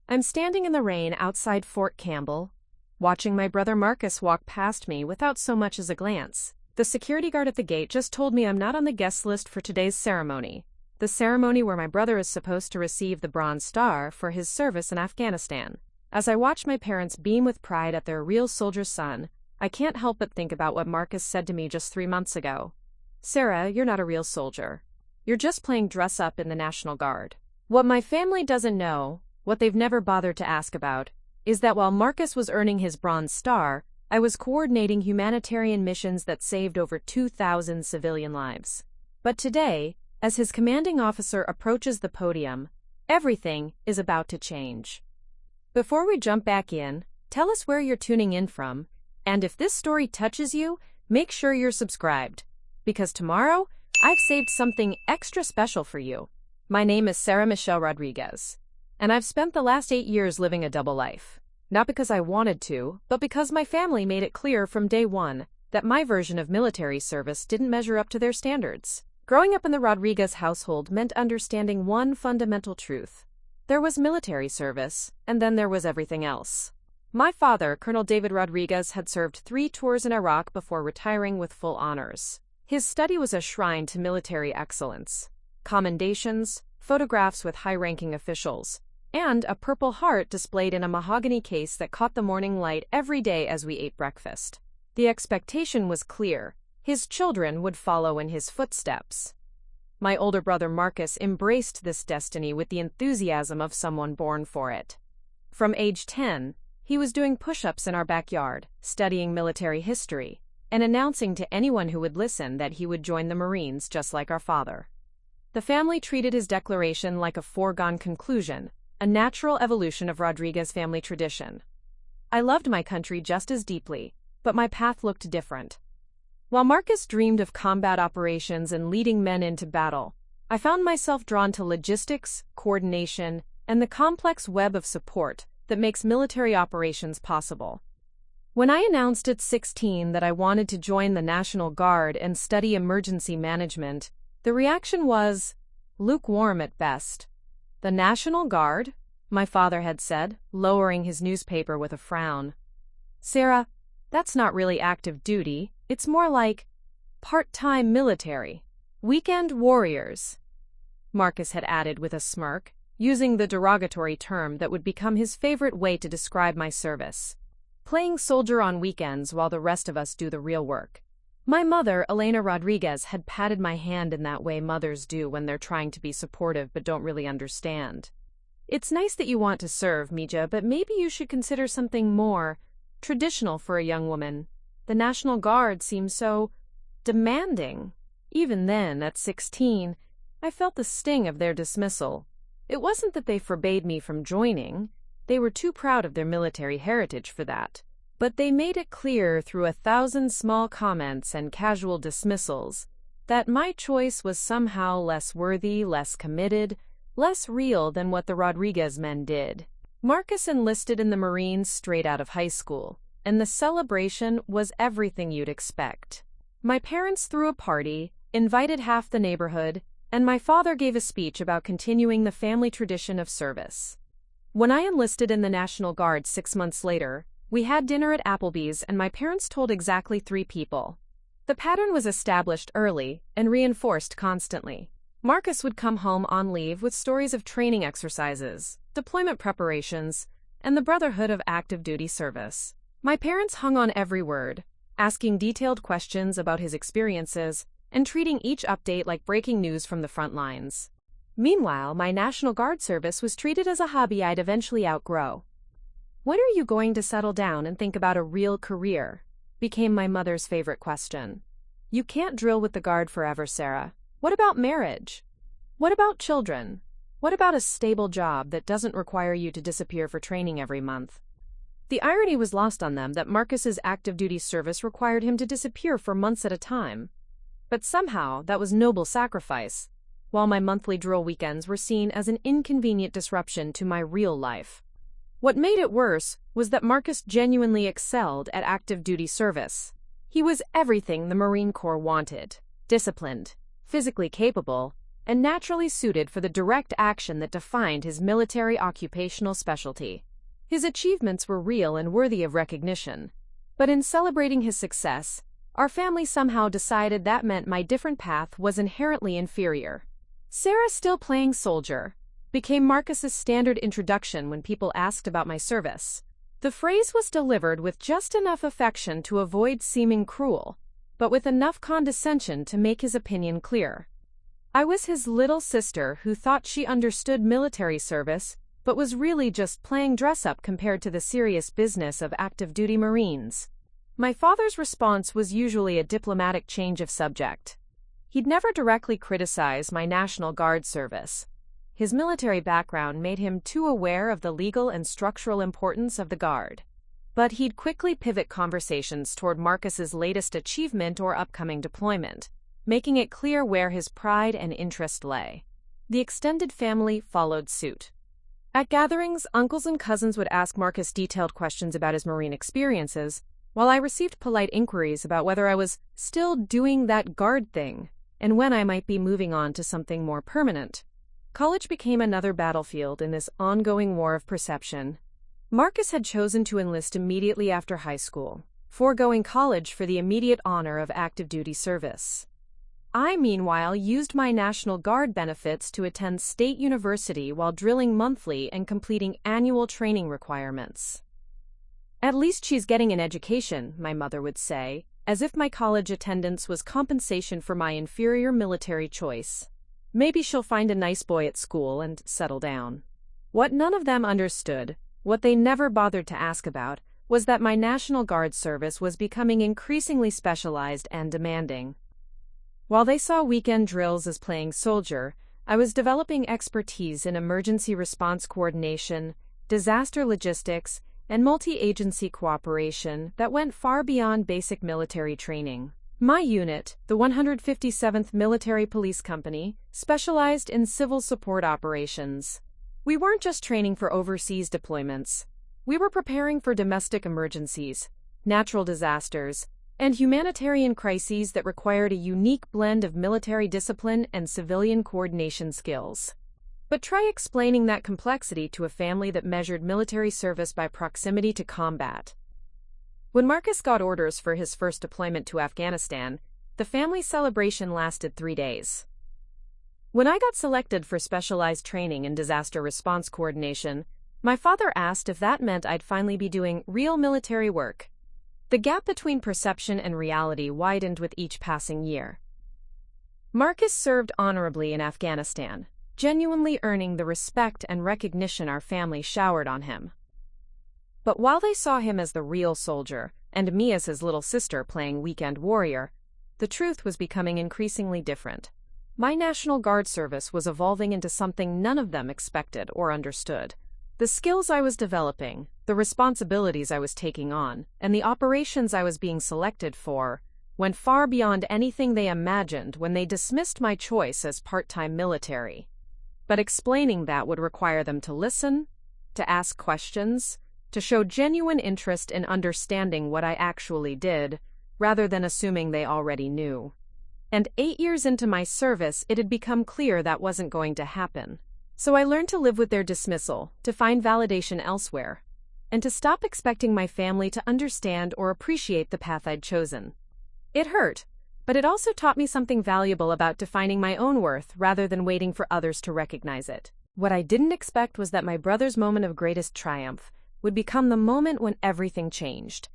I'm standing in the rain outside Fort Campbell, watching my brother Marcus walk past me without so much as a glance. The security guard at the gate just told me I'm not on the guest list for today's ceremony, the ceremony where my brother is supposed to receive the Bronze Star for his service in Afghanistan. As I watch my parents beam with pride at their real soldier son, I can't help but think about what Marcus said to me just 3 months ago. "Sarah, you're not a real soldier. You're just playing dress-up in the National Guard." What my family doesn't know, what they've never bothered to ask about, is that while Marcus was earning his Bronze Star, I was coordinating humanitarian missions that saved over 2,000 civilian lives. But today, as his commanding officer approaches the podium, everything is about to change. Before we jump back in, tell us where you're tuning in from, and if this story touches you, make sure you're subscribed, because tomorrow, I've saved something extra special for you. My name is Sarah Michelle Rodriguez, and I've spent the last 8 years living a double life. Not because I wanted to, but because my family made it clear from day one that my version of military service didn't measure up to their standards. Growing up in the Rodriguez household meant understanding one fundamental truth. There was military service, and then there was everything else. My father, Colonel David Rodriguez, had served 3 tours in Iraq before retiring with full honors. His study was a shrine to military excellence. Commendations, photographs with high-ranking officials, and a Purple Heart displayed in a mahogany case that caught the morning light every day as we ate breakfast. The expectation was clear. His children would follow in his footsteps. My older brother Marcus embraced this destiny with the enthusiasm of someone born for it. From age 10, he was doing push-ups in our backyard, studying military history, and announcing to anyone who would listen that he would join the Marines just like our father. The family treated his declaration like a foregone conclusion, a natural evolution of Rodriguez family tradition. I loved my country just as deeply, but my path looked different. While Marcus dreamed of combat operations and leading men into battle, I found myself drawn to logistics, coordination, and the complex web of support that makes military operations possible. When I announced at 16 that I wanted to join the National Guard and study emergency management, the reaction was lukewarm at best. "The National Guard?" my father had said, lowering his newspaper with a frown. "Sarah, that's not really active duty. It's more like part-time military. Weekend warriors," Marcus had added with a smirk, using the derogatory term that would become his favorite way to describe my service. Playing soldier on weekends while the rest of us do the real work. My mother, Elena Rodriguez, had patted my hand in that way mothers do when they're trying to be supportive but don't really understand. "It's nice that you want to serve, Mija, but maybe you should consider something more traditional for a young woman. The National Guard seems so demanding." Even then, at 16, I felt the sting of their dismissal. It wasn't that they forbade me from joining. They were too proud of their military heritage for that. But they made it clear through 1,000 small comments and casual dismissals that my choice was somehow less worthy, less committed, less real than what the Rodriguez men did. Marcus enlisted in the Marines straight out of high school, and the celebration was everything you'd expect. My parents threw a party, invited half the neighborhood, and my father gave a speech about continuing the family tradition of service. When I enlisted in the National Guard 6 months later, we had dinner at Applebee's and my parents told exactly 3 people. The pattern was established early and reinforced constantly. Marcus would come home on leave with stories of training exercises, deployment preparations, and the brotherhood of active duty service. My parents hung on every word, asking detailed questions about his experiences and treating each update like breaking news from the front lines. Meanwhile, my National Guard service was treated as a hobby I'd eventually outgrow. "When are you going to settle down and think about a real career?" became my mother's favorite question. "You can't drill with the Guard forever, Sarah. What about marriage? What about children? What about a stable job that doesn't require you to disappear for training every month?" The irony was lost on them that Marcus's active duty service required him to disappear for months at a time. But somehow, that was noble sacrifice, while my monthly drill weekends were seen as an inconvenient disruption to my real life. What made it worse was that Marcus genuinely excelled at active duty service. He was everything the Marine Corps wanted: disciplined, physically capable, and naturally suited for the direct action that defined his military occupational specialty. His achievements were real and worthy of recognition. But in celebrating his success, our family somehow decided that meant my different path was inherently inferior. Sarah, still playing soldier, became Marcus's standard introduction when people asked about my service. The phrase was delivered with just enough affection to avoid seeming cruel, but with enough condescension to make his opinion clear. I was his little sister who thought she understood military service, but was really just playing dress-up compared to the serious business of active-duty Marines. My father's response was usually a diplomatic change of subject. He'd never directly criticize my National Guard service. His military background made him too aware of the legal and structural importance of the Guard. But he'd quickly pivot conversations toward Marcus's latest achievement or upcoming deployment, making it clear where his pride and interest lay. The extended family followed suit. At gatherings, uncles and cousins would ask Marcus detailed questions about his Marine experiences, while I received polite inquiries about whether I was still doing that Guard thing and when I might be moving on to something more permanent. College became another battlefield in this ongoing war of perception. Marcus had chosen to enlist immediately after high school, foregoing college for the immediate honor of active duty service. I, meanwhile, used my National Guard benefits to attend state university while drilling monthly and completing annual training requirements. "At least she's getting an education," my mother would say, as if my college attendance was compensation for my inferior military choice. "Maybe she'll find a nice boy at school and settle down." What none of them understood, what they never bothered to ask about, was that my National Guard service was becoming increasingly specialized and demanding. While they saw weekend drills as playing soldier, I was developing expertise in emergency response coordination, disaster logistics, and multi-agency cooperation that went far beyond basic military training. My unit, the 157th Military Police Company, specialized in civil support operations. We weren't just training for overseas deployments. We were preparing for domestic emergencies, natural disasters, and humanitarian crises that required a unique blend of military discipline and civilian coordination skills. But try explaining that complexity to a family that measured military service by proximity to combat. When Marcus got orders for his first deployment to Afghanistan, the family celebration lasted 3 days. When I got selected for specialized training in disaster response coordination, my father asked if that meant I'd finally be doing real military work. The gap between perception and reality widened with each passing year. Marcus served honorably in Afghanistan, genuinely earning the respect and recognition our family showered on him. But while they saw him as the real soldier, and me as his little sister playing weekend warrior, the truth was becoming increasingly different. My National Guard service was evolving into something none of them expected or understood. The skills I was developing, the responsibilities I was taking on, and the operations I was being selected for went far beyond anything they imagined when they dismissed my choice as part-time military. But explaining that would require them to listen, to ask questions, to show genuine interest in understanding what I actually did, rather than assuming they already knew. And 8 years into my service, it had become clear that wasn't going to happen. So I learned to live with their dismissal, to find validation elsewhere, and to stop expecting my family to understand or appreciate the path I'd chosen. It hurt, but it also taught me something valuable about defining my own worth rather than waiting for others to recognize it. What I didn't expect was that my brother's moment of greatest triumph would become the moment when everything changed,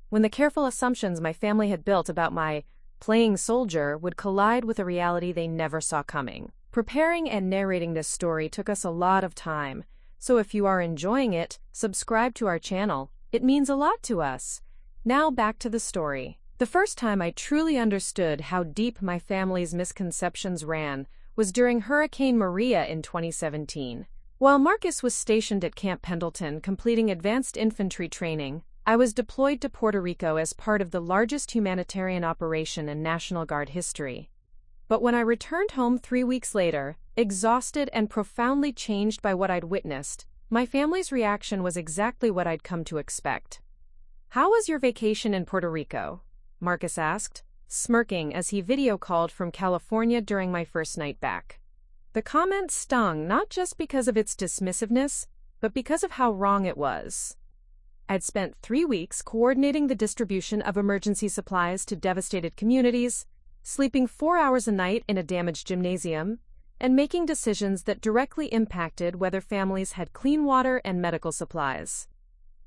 when the careful assumptions my family had built about my playing soldier would collide with a reality they never saw coming. Preparing and narrating this story took us a lot of time, so if you are enjoying it, subscribe to our channel. It means a lot to us. Now back to the story. The first time I truly understood how deep my family's misconceptions ran was during Hurricane Maria in 2017. While Marcus was stationed at Camp Pendleton completing advanced infantry training, I was deployed to Puerto Rico as part of the largest humanitarian operation in National Guard history. But when I returned home 3 weeks later, exhausted and profoundly changed by what I'd witnessed, my family's reaction was exactly what I'd come to expect. "How was your vacation in Puerto Rico?" Marcus asked, smirking as he video called from California during my first night back. The comment stung not just because of its dismissiveness, but because of how wrong it was. I'd spent 3 weeks coordinating the distribution of emergency supplies to devastated communities, sleeping 4 hours a night in a damaged gymnasium, and making decisions that directly impacted whether families had clean water and medical supplies.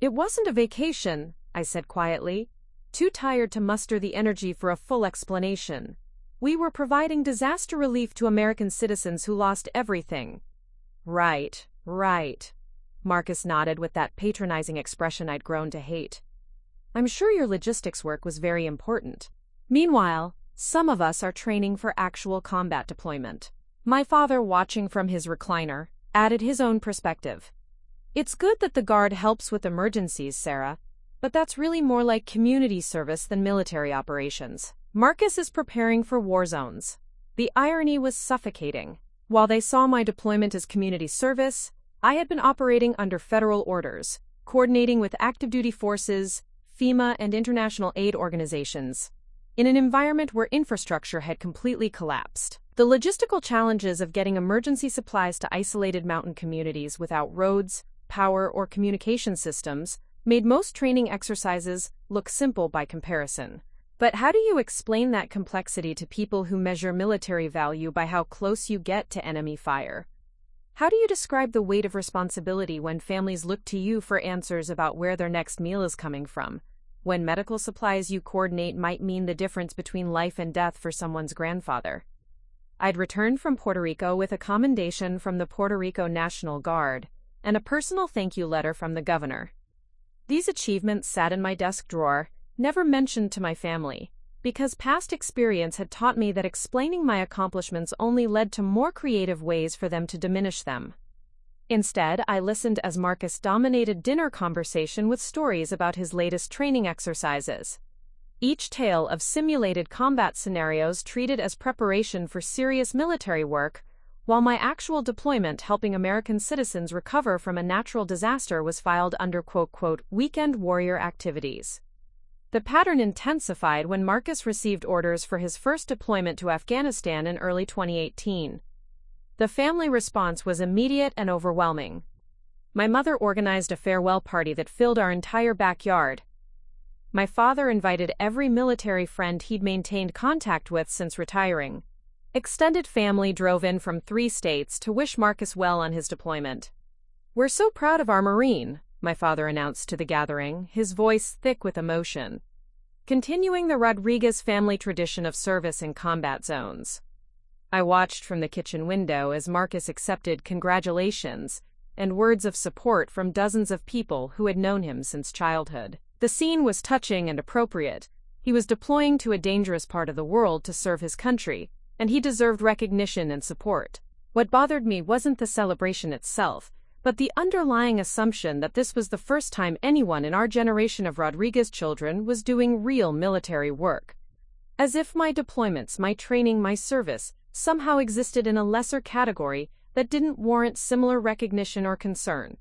It wasn't a vacation, I said quietly, too tired to muster the energy for a full explanation. We were providing disaster relief to American citizens who lost everything. Right. Marcus nodded with that patronizing expression I'd grown to hate. I'm sure your logistics work was very important. Meanwhile, some of us are training for actual combat deployment. My father, watching from his recliner, added his own perspective. It's good that the Guard helps with emergencies, Sarah, but that's really more like community service than military operations. Marcus is preparing for war zones. The irony was suffocating. While they saw my deployment as community service, I had been operating under federal orders, coordinating with active duty forces, FEMA, and international aid organizations, in an environment where infrastructure had completely collapsed. The logistical challenges of getting emergency supplies to isolated mountain communities without roads, power, or communication systems made most training exercises look simple by comparison. But how do you explain that complexity to people who measure military value by how close you get to enemy fire? How do you describe the weight of responsibility when families look to you for answers about where their next meal is coming from, when medical supplies you coordinate might mean the difference between life and death for someone's grandfather? I'd returned from Puerto Rico with a commendation from the Puerto Rico National Guard and a personal thank you letter from the governor. These achievements sat in my desk drawer, never mentioned to my family, because past experience had taught me that explaining my accomplishments only led to more creative ways for them to diminish them. Instead, I listened as Marcus dominated dinner conversation with stories about his latest training exercises. Each tale of simulated combat scenarios treated as preparation for serious military work, while my actual deployment helping American citizens recover from a natural disaster was filed under quote, weekend warrior activities. The pattern intensified when Marcus received orders for his first deployment to Afghanistan in early 2018. The family response was immediate and overwhelming. My mother organized a farewell party that filled our entire backyard. My father invited every military friend he'd maintained contact with since retiring. Extended family drove in from 3 states to wish Marcus well on his deployment. We're so proud of our Marine, my father announced to the gathering, his voice thick with emotion, continuing the Rodriguez family tradition of service in combat zones. I watched from the kitchen window as Marcus accepted congratulations and words of support from dozens of people who had known him since childhood. The scene was touching and appropriate. He was deploying to a dangerous part of the world to serve his country, and he deserved recognition and support. What bothered me wasn't the celebration itself, but the underlying assumption that this was the first time anyone in our generation of Rodriguez children was doing real military work. As if my deployments, my training, my service somehow existed in a lesser category that didn't warrant similar recognition or concern.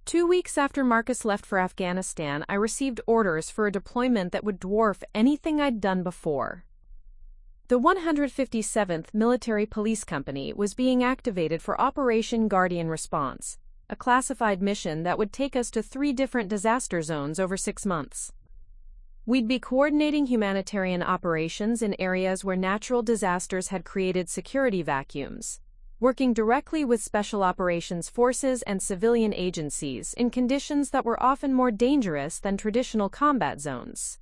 2 weeks after Marcus left for Afghanistan, I received orders for a deployment that would dwarf anything I'd done before. The 157th Military Police Company was being activated for Operation Guardian Response, a classified mission that would take us to 3 different disaster zones over 6 months. We'd be coordinating humanitarian operations in areas where natural disasters had created security vacuums, working directly with special operations forces and civilian agencies in conditions that were often more dangerous than traditional combat zones.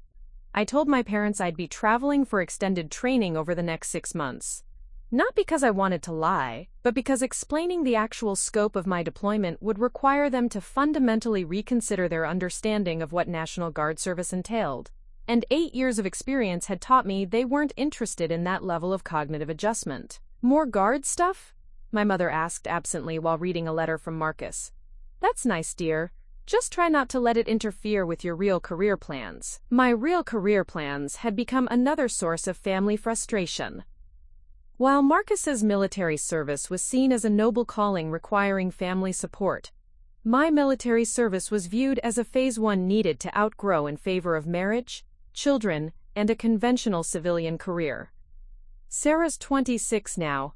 I told my parents I'd be traveling for extended training over the next 6 months. Not because I wanted to lie, but because explaining the actual scope of my deployment would require them to fundamentally reconsider their understanding of what National Guard service entailed. And 8 years of experience had taught me they weren't interested in that level of cognitive adjustment. More Guard stuff? My mother asked absently while reading a letter from Marcus. That's nice, dear. Just try not to let it interfere with your real career plans. My real career plans had become another source of family frustration. While Marcus's military service was seen as a noble calling requiring family support, my military service was viewed as a phase 1 needed to outgrow in favor of marriage, children, and a conventional civilian career. Sarah's 26 now.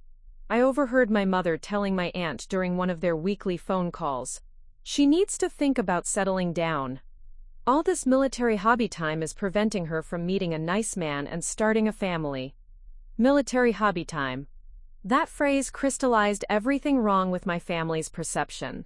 I overheard my mother telling my aunt during one of their weekly phone calls. She needs to think about settling down. All this military hobby time is preventing her from meeting a nice man and starting a family. Military hobby time. That phrase crystallized everything wrong with my family's perception.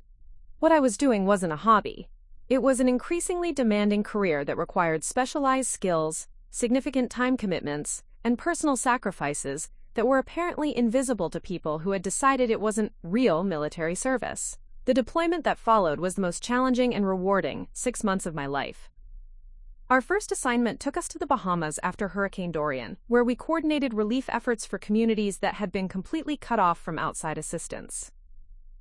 What I was doing wasn't a hobby. It was an increasingly demanding career that required specialized skills, significant time commitments, and personal sacrifices that were apparently invisible to people who had decided it wasn't real military service. The deployment that followed was the most challenging and rewarding 6 months of my life. Our first assignment took us to the Bahamas after Hurricane Dorian, where we coordinated relief efforts for communities that had been completely cut off from outside assistance.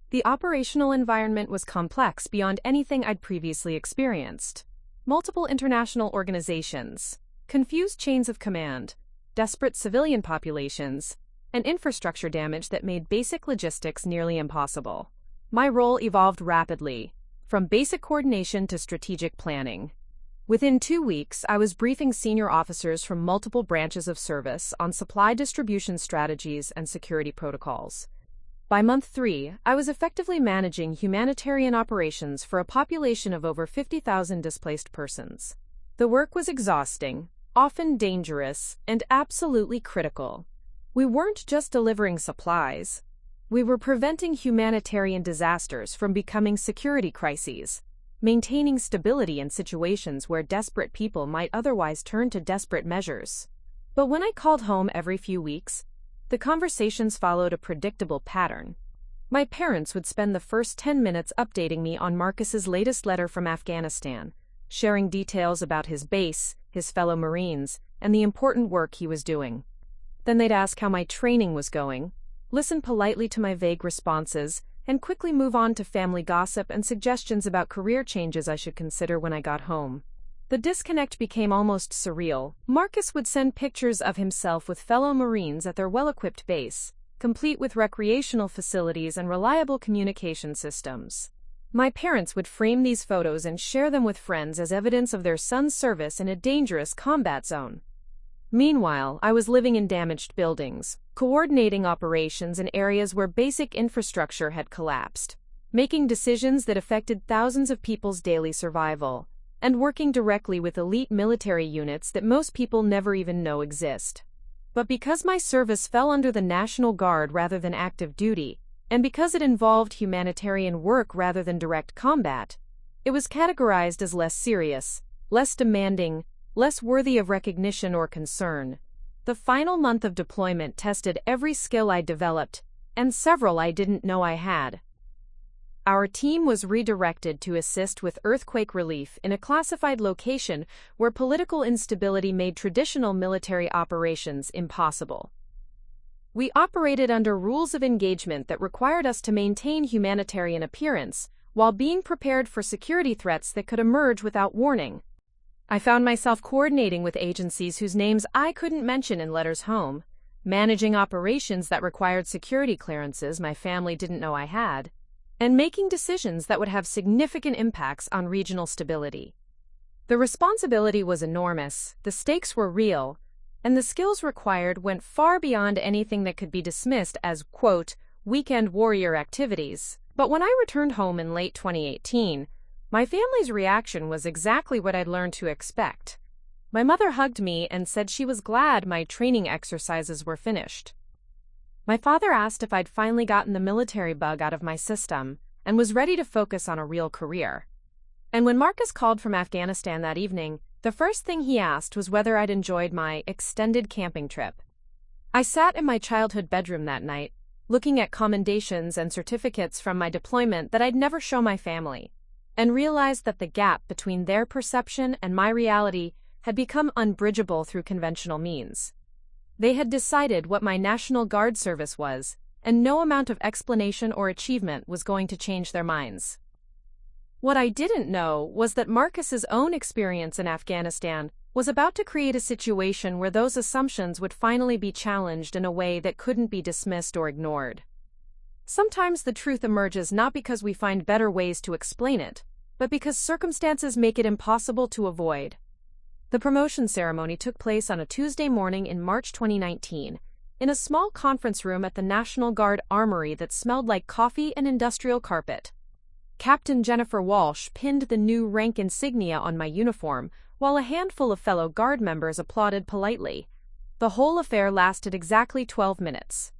The operational environment was complex beyond anything I'd previously experienced. Multiple international organizations, confused chains of command, desperate civilian populations, and infrastructure damage that made basic logistics nearly impossible. My role evolved rapidly, from basic coordination to strategic planning. Within 2 weeks, I was briefing senior officers from multiple branches of service on supply distribution strategies and security protocols. By month 3, I was effectively managing humanitarian operations for a population of over 50,000 displaced persons. The work was exhausting, often dangerous, and absolutely critical. We weren't just delivering supplies. We were preventing humanitarian disasters from becoming security crises, maintaining stability in situations where desperate people might otherwise turn to desperate measures. But when I called home every few weeks, the conversations followed a predictable pattern. My parents would spend the first 10 minutes updating me on Marcus's latest letter from Afghanistan, sharing details about his base, his fellow Marines, and the important work he was doing. Then they'd ask how my training was going, listen politely to my vague responses, and quickly move on to family gossip and suggestions about career changes I should consider when I got home. The disconnect became almost surreal. Marcus would send pictures of himself with fellow Marines at their well-equipped base, complete with recreational facilities and reliable communication systems. My parents would frame these photos and share them with friends as evidence of their son's service in a dangerous combat zone. Meanwhile, I was living in damaged buildings, coordinating operations in areas where basic infrastructure had collapsed, making decisions that affected thousands of people's daily survival, and working directly with elite military units that most people never even know exist. But because my service fell under the National Guard rather than active duty, and because it involved humanitarian work rather than direct combat, it was categorized as less serious, less demanding, less worthy of recognition or concern. The final month of deployment tested every skill I developed, and several I didn't know I had. Our team was redirected to assist with earthquake relief in a classified location where political instability made traditional military operations impossible. We operated under rules of engagement that required us to maintain humanitarian appearance while being prepared for security threats that could emerge without warning. I found myself coordinating with agencies whose names I couldn't mention in letters home, managing operations that required security clearances my family didn't know I had, and making decisions that would have significant impacts on regional stability. The responsibility was enormous, the stakes were real, and the skills required went far beyond anything that could be dismissed as, quote, weekend warrior activities. But when I returned home in late 2018, my family's reaction was exactly what I'd learned to expect. My mother hugged me and said she was glad my training exercises were finished. My father asked if I'd finally gotten the military bug out of my system and was ready to focus on a real career. And when Marcus called from Afghanistan that evening, the first thing he asked was whether I'd enjoyed my extended camping trip. I sat in my childhood bedroom that night, looking at commendations and certificates from my deployment that I'd never show my family, and realized that the gap between their perception and my reality had become unbridgeable through conventional means. They had decided what my National Guard service was, and no amount of explanation or achievement was going to change their minds. What I didn't know was that Marcus's own experience in Afghanistan was about to create a situation where those assumptions would finally be challenged in a way that couldn't be dismissed or ignored. Sometimes the truth emerges not because we find better ways to explain it, but because circumstances make it impossible to avoid. The promotion ceremony took place on a Tuesday morning in March 2019, in a small conference room at the National Guard Armory that smelled like coffee and industrial carpet. Captain Jennifer Walsh pinned the new rank insignia on my uniform, while a handful of fellow Guard members applauded politely. The whole affair lasted exactly 12 minutes.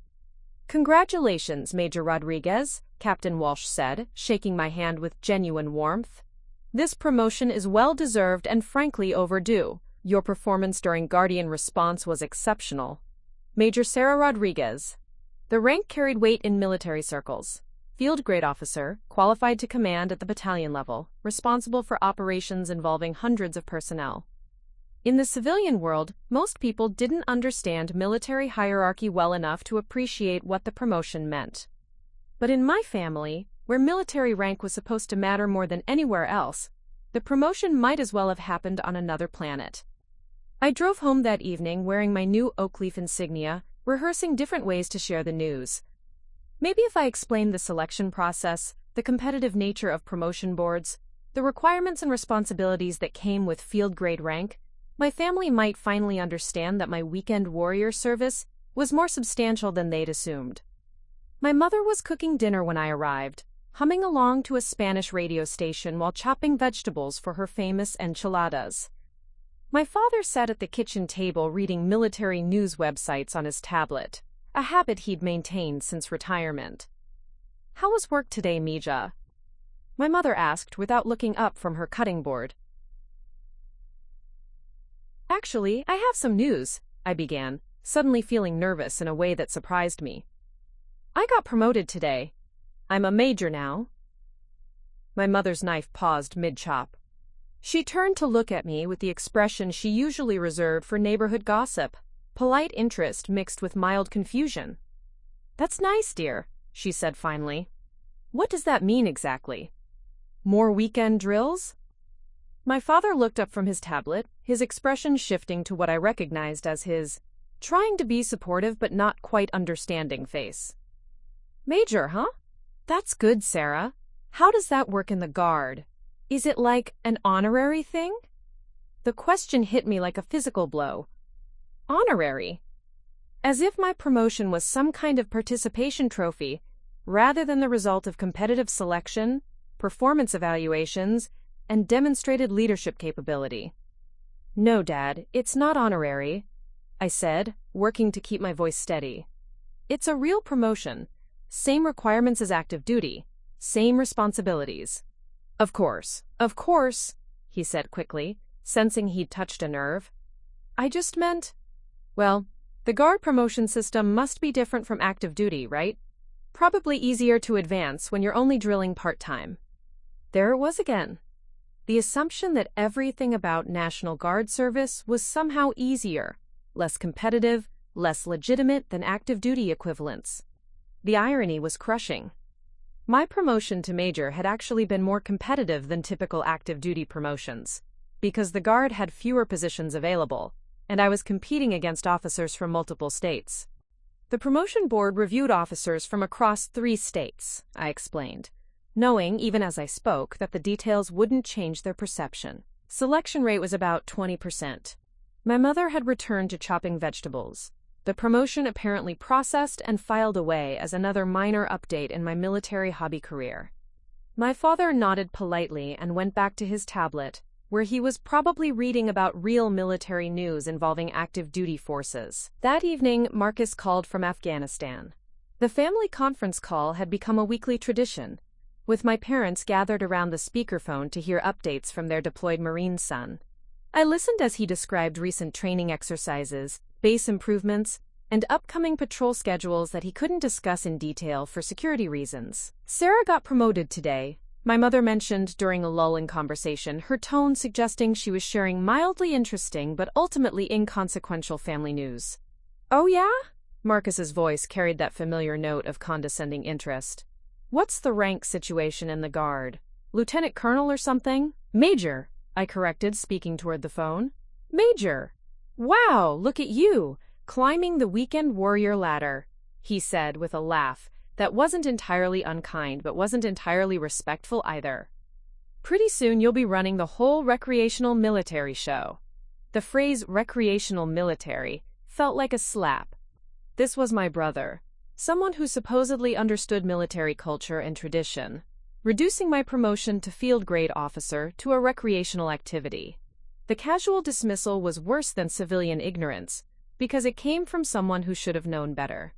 "Congratulations, Major Rodriguez," Captain Walsh said, shaking my hand with genuine warmth. "This promotion is well-deserved and frankly overdue. Your performance during Guardian response was exceptional." Major Sarah Rodriguez. The rank carried weight in military circles. Field grade officer, qualified to command at the battalion level, responsible for operations involving hundreds of personnel. In the civilian world, most people didn't understand military hierarchy well enough to appreciate what the promotion meant. But in my family, where military rank was supposed to matter more than anywhere else, the promotion might as well have happened on another planet. I drove home that evening wearing my new oak leaf insignia, rehearsing different ways to share the news. Maybe if I explained the selection process, the competitive nature of promotion boards, the requirements and responsibilities that came with field-grade rank, my family might finally understand that my weekend warrior service was more substantial than they'd assumed. My mother was cooking dinner when I arrived, humming along to a Spanish radio station while chopping vegetables for her famous enchiladas. My father sat at the kitchen table reading military news websites on his tablet, a habit he'd maintained since retirement. "How was work today, Mija?" my mother asked without looking up from her cutting board. "Actually, I have some news," I began, suddenly feeling nervous in a way that surprised me. "I got promoted today. I'm a major now." My mother's knife paused mid-chop. She turned to look at me with the expression she usually reserved for neighborhood gossip, polite interest mixed with mild confusion. "That's nice, dear," she said finally. "What does that mean exactly? More weekend drills?" My father looked up from his tablet, his expression shifting to what I recognized as his trying to be supportive but not quite understanding face. "Major, huh? That's good, Sarah. How does that work in the Guard? Is it like an honorary thing?" The question hit me like a physical blow. Honorary? As if my promotion was some kind of participation trophy, rather than the result of competitive selection, performance evaluations, and demonstrated leadership capability. "No, Dad, it's not honorary," I said, working to keep my voice steady. "It's a real promotion. Same requirements as active duty. Same responsibilities." Of course, he said quickly, sensing he'd touched a nerve. "I just meant, well, the Guard promotion system must be different from active duty, right? Probably easier to advance when you're only drilling part-time." There it was again. The assumption that everything about National Guard service was somehow easier, less competitive, less legitimate than active duty equivalents. The irony was crushing. My promotion to major had actually been more competitive than typical active duty promotions, because the Guard had fewer positions available, and I was competing against officers from multiple states. "The promotion board reviewed officers from across 3 states, I explained, knowing, even as I spoke, that the details wouldn't change their perception. Selection rate was about 20%. My mother had returned to chopping vegetables, the promotion apparently processed and filed away as another minor update in my military hobby career. My father nodded politely and went back to his tablet, where he was probably reading about real military news involving active duty forces. That evening, Marcus called from Afghanistan. The family conference call had become a weekly tradition, with my parents gathered around the speakerphone to hear updates from their deployed Marine son. I listened as he described recent training exercises, base improvements, and upcoming patrol schedules that he couldn't discuss in detail for security reasons. "Sarah got promoted today," my mother mentioned during a lull in conversation, her tone suggesting she was sharing mildly interesting but ultimately inconsequential family news. "Oh yeah?" Marcus's voice carried that familiar note of condescending interest. "What's the rank situation in the Guard? Lieutenant Colonel or something?" "Major," I corrected, speaking toward the phone. "Major! Wow, look at you, climbing the weekend warrior ladder," he said with a laugh that wasn't entirely unkind but wasn't entirely respectful either. "Pretty soon you'll be running the whole recreational military show." The phrase recreational military felt like a slap. This was my brother, someone who supposedly understood military culture and tradition, reducing my promotion to field grade officer to a recreational activity. The casual dismissal was worse than civilian ignorance, because it came from someone who should have known better.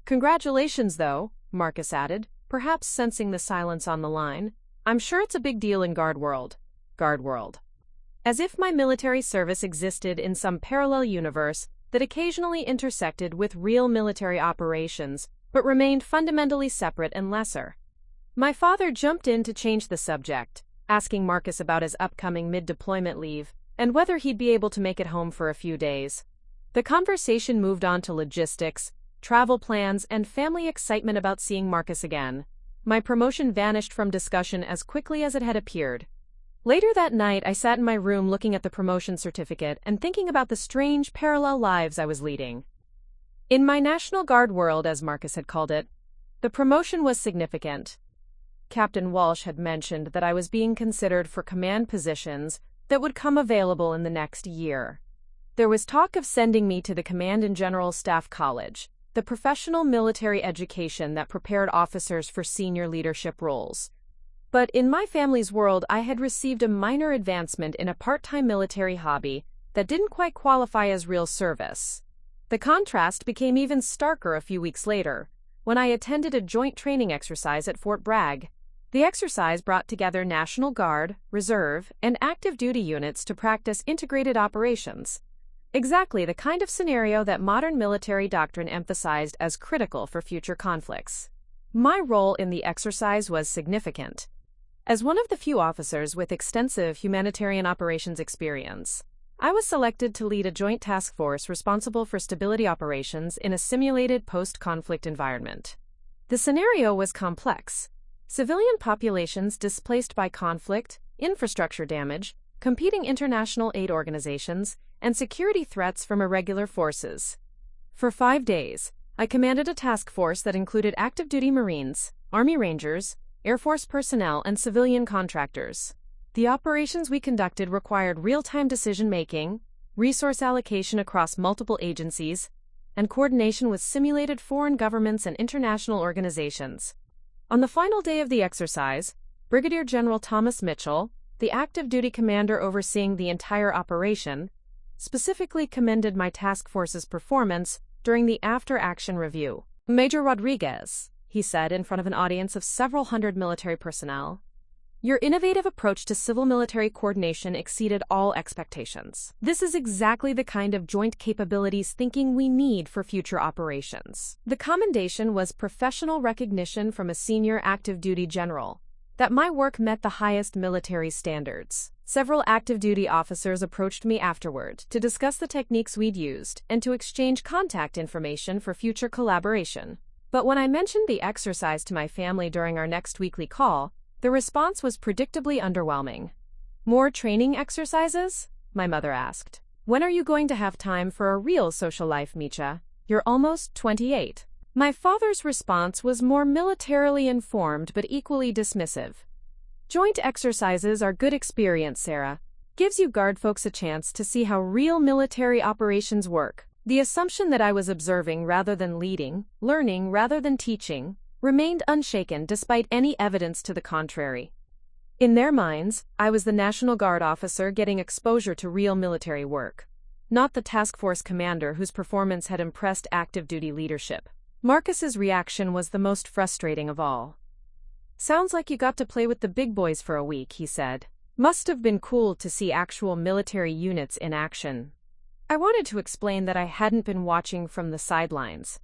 Congratulations, though, Marcus added, perhaps sensing the silence on the line. I'm sure it's a big deal in guard world. As if my military service existed in some parallel universe that occasionally intersected with real military operations, but remained fundamentally separate and lesser. My father jumped in to change the subject, asking Marcus about his upcoming mid-deployment leave and whether he'd be able to make it home for a few days. The conversation moved on to logistics, travel plans, and family excitement about seeing Marcus again. My promotion vanished from discussion as quickly as it had appeared. Later that night, I sat in my room looking at the promotion certificate and thinking about the strange parallel lives I was leading. In my National Guard world, as Marcus had called it, the promotion was significant. Captain Walsh had mentioned that I was being considered for command positions that would come available in the next year. There was talk of sending me to the Command and General Staff College, the professional military education that prepared officers for senior leadership roles. But in my family's world, I had received a minor advancement in a part-time military hobby that didn't quite qualify as real service. The contrast became even starker a few weeks later, when I attended a joint training exercise at Fort Bragg. The exercise brought together National Guard, Reserve, and active duty units to practice integrated operations. Exactly the kind of scenario that modern military doctrine emphasized as critical for future conflicts. My role in the exercise was significant. As one of the few officers with extensive humanitarian operations experience, I was selected to lead a joint task force responsible for stability operations in a simulated post-conflict environment. The scenario was complex. Civilian populations displaced by conflict, infrastructure damage, competing international aid organizations, and security threats from irregular forces. For 5 days, I commanded a task force that included active duty Marines, Army Rangers, Air Force personnel, and civilian contractors. The operations we conducted required real-time decision-making, resource allocation across multiple agencies, and coordination with simulated foreign governments and international organizations. On the final day of the exercise, Brigadier General Thomas Mitchell, the active duty commander overseeing the entire operation, specifically commended my task force's performance during the after-action review. "Major Rodriguez," he said in front of an audience of several hundred military personnel, "your innovative approach to civil-military coordination exceeded all expectations. This is exactly the kind of joint capabilities thinking we need for future operations." The commendation was professional recognition from a senior active duty general that my work met the highest military standards. Several active duty officers approached me afterward to discuss the techniques we'd used and to exchange contact information for future collaboration. But when I mentioned the exercise to my family during our next weekly call, the response was predictably underwhelming. "More training exercises?" my mother asked. "When are you going to have time for a real social life, Micha? You're almost 28. My father's response was more militarily informed but equally dismissive. "Joint exercises are good experience, Sarah. Gives you guard folks a chance to see how real military operations work." The assumption that I was observing rather than leading, learning rather than teaching, remained unshaken despite any evidence to the contrary. In their minds, I was the National Guard officer getting exposure to real military work, not the task force commander whose performance had impressed active duty leadership. Marcus's reaction was the most frustrating of all. "Sounds like you got to play with the big boys for a week," he said. "Must have been cool to see actual military units in action." I wanted to explain that I hadn't been watching from the sidelines.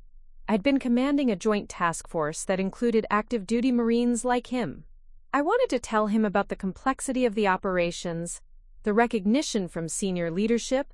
I'd been commanding a joint task force that included active duty Marines like him. I wanted to tell him about the complexity of the operations, the recognition from senior leadership,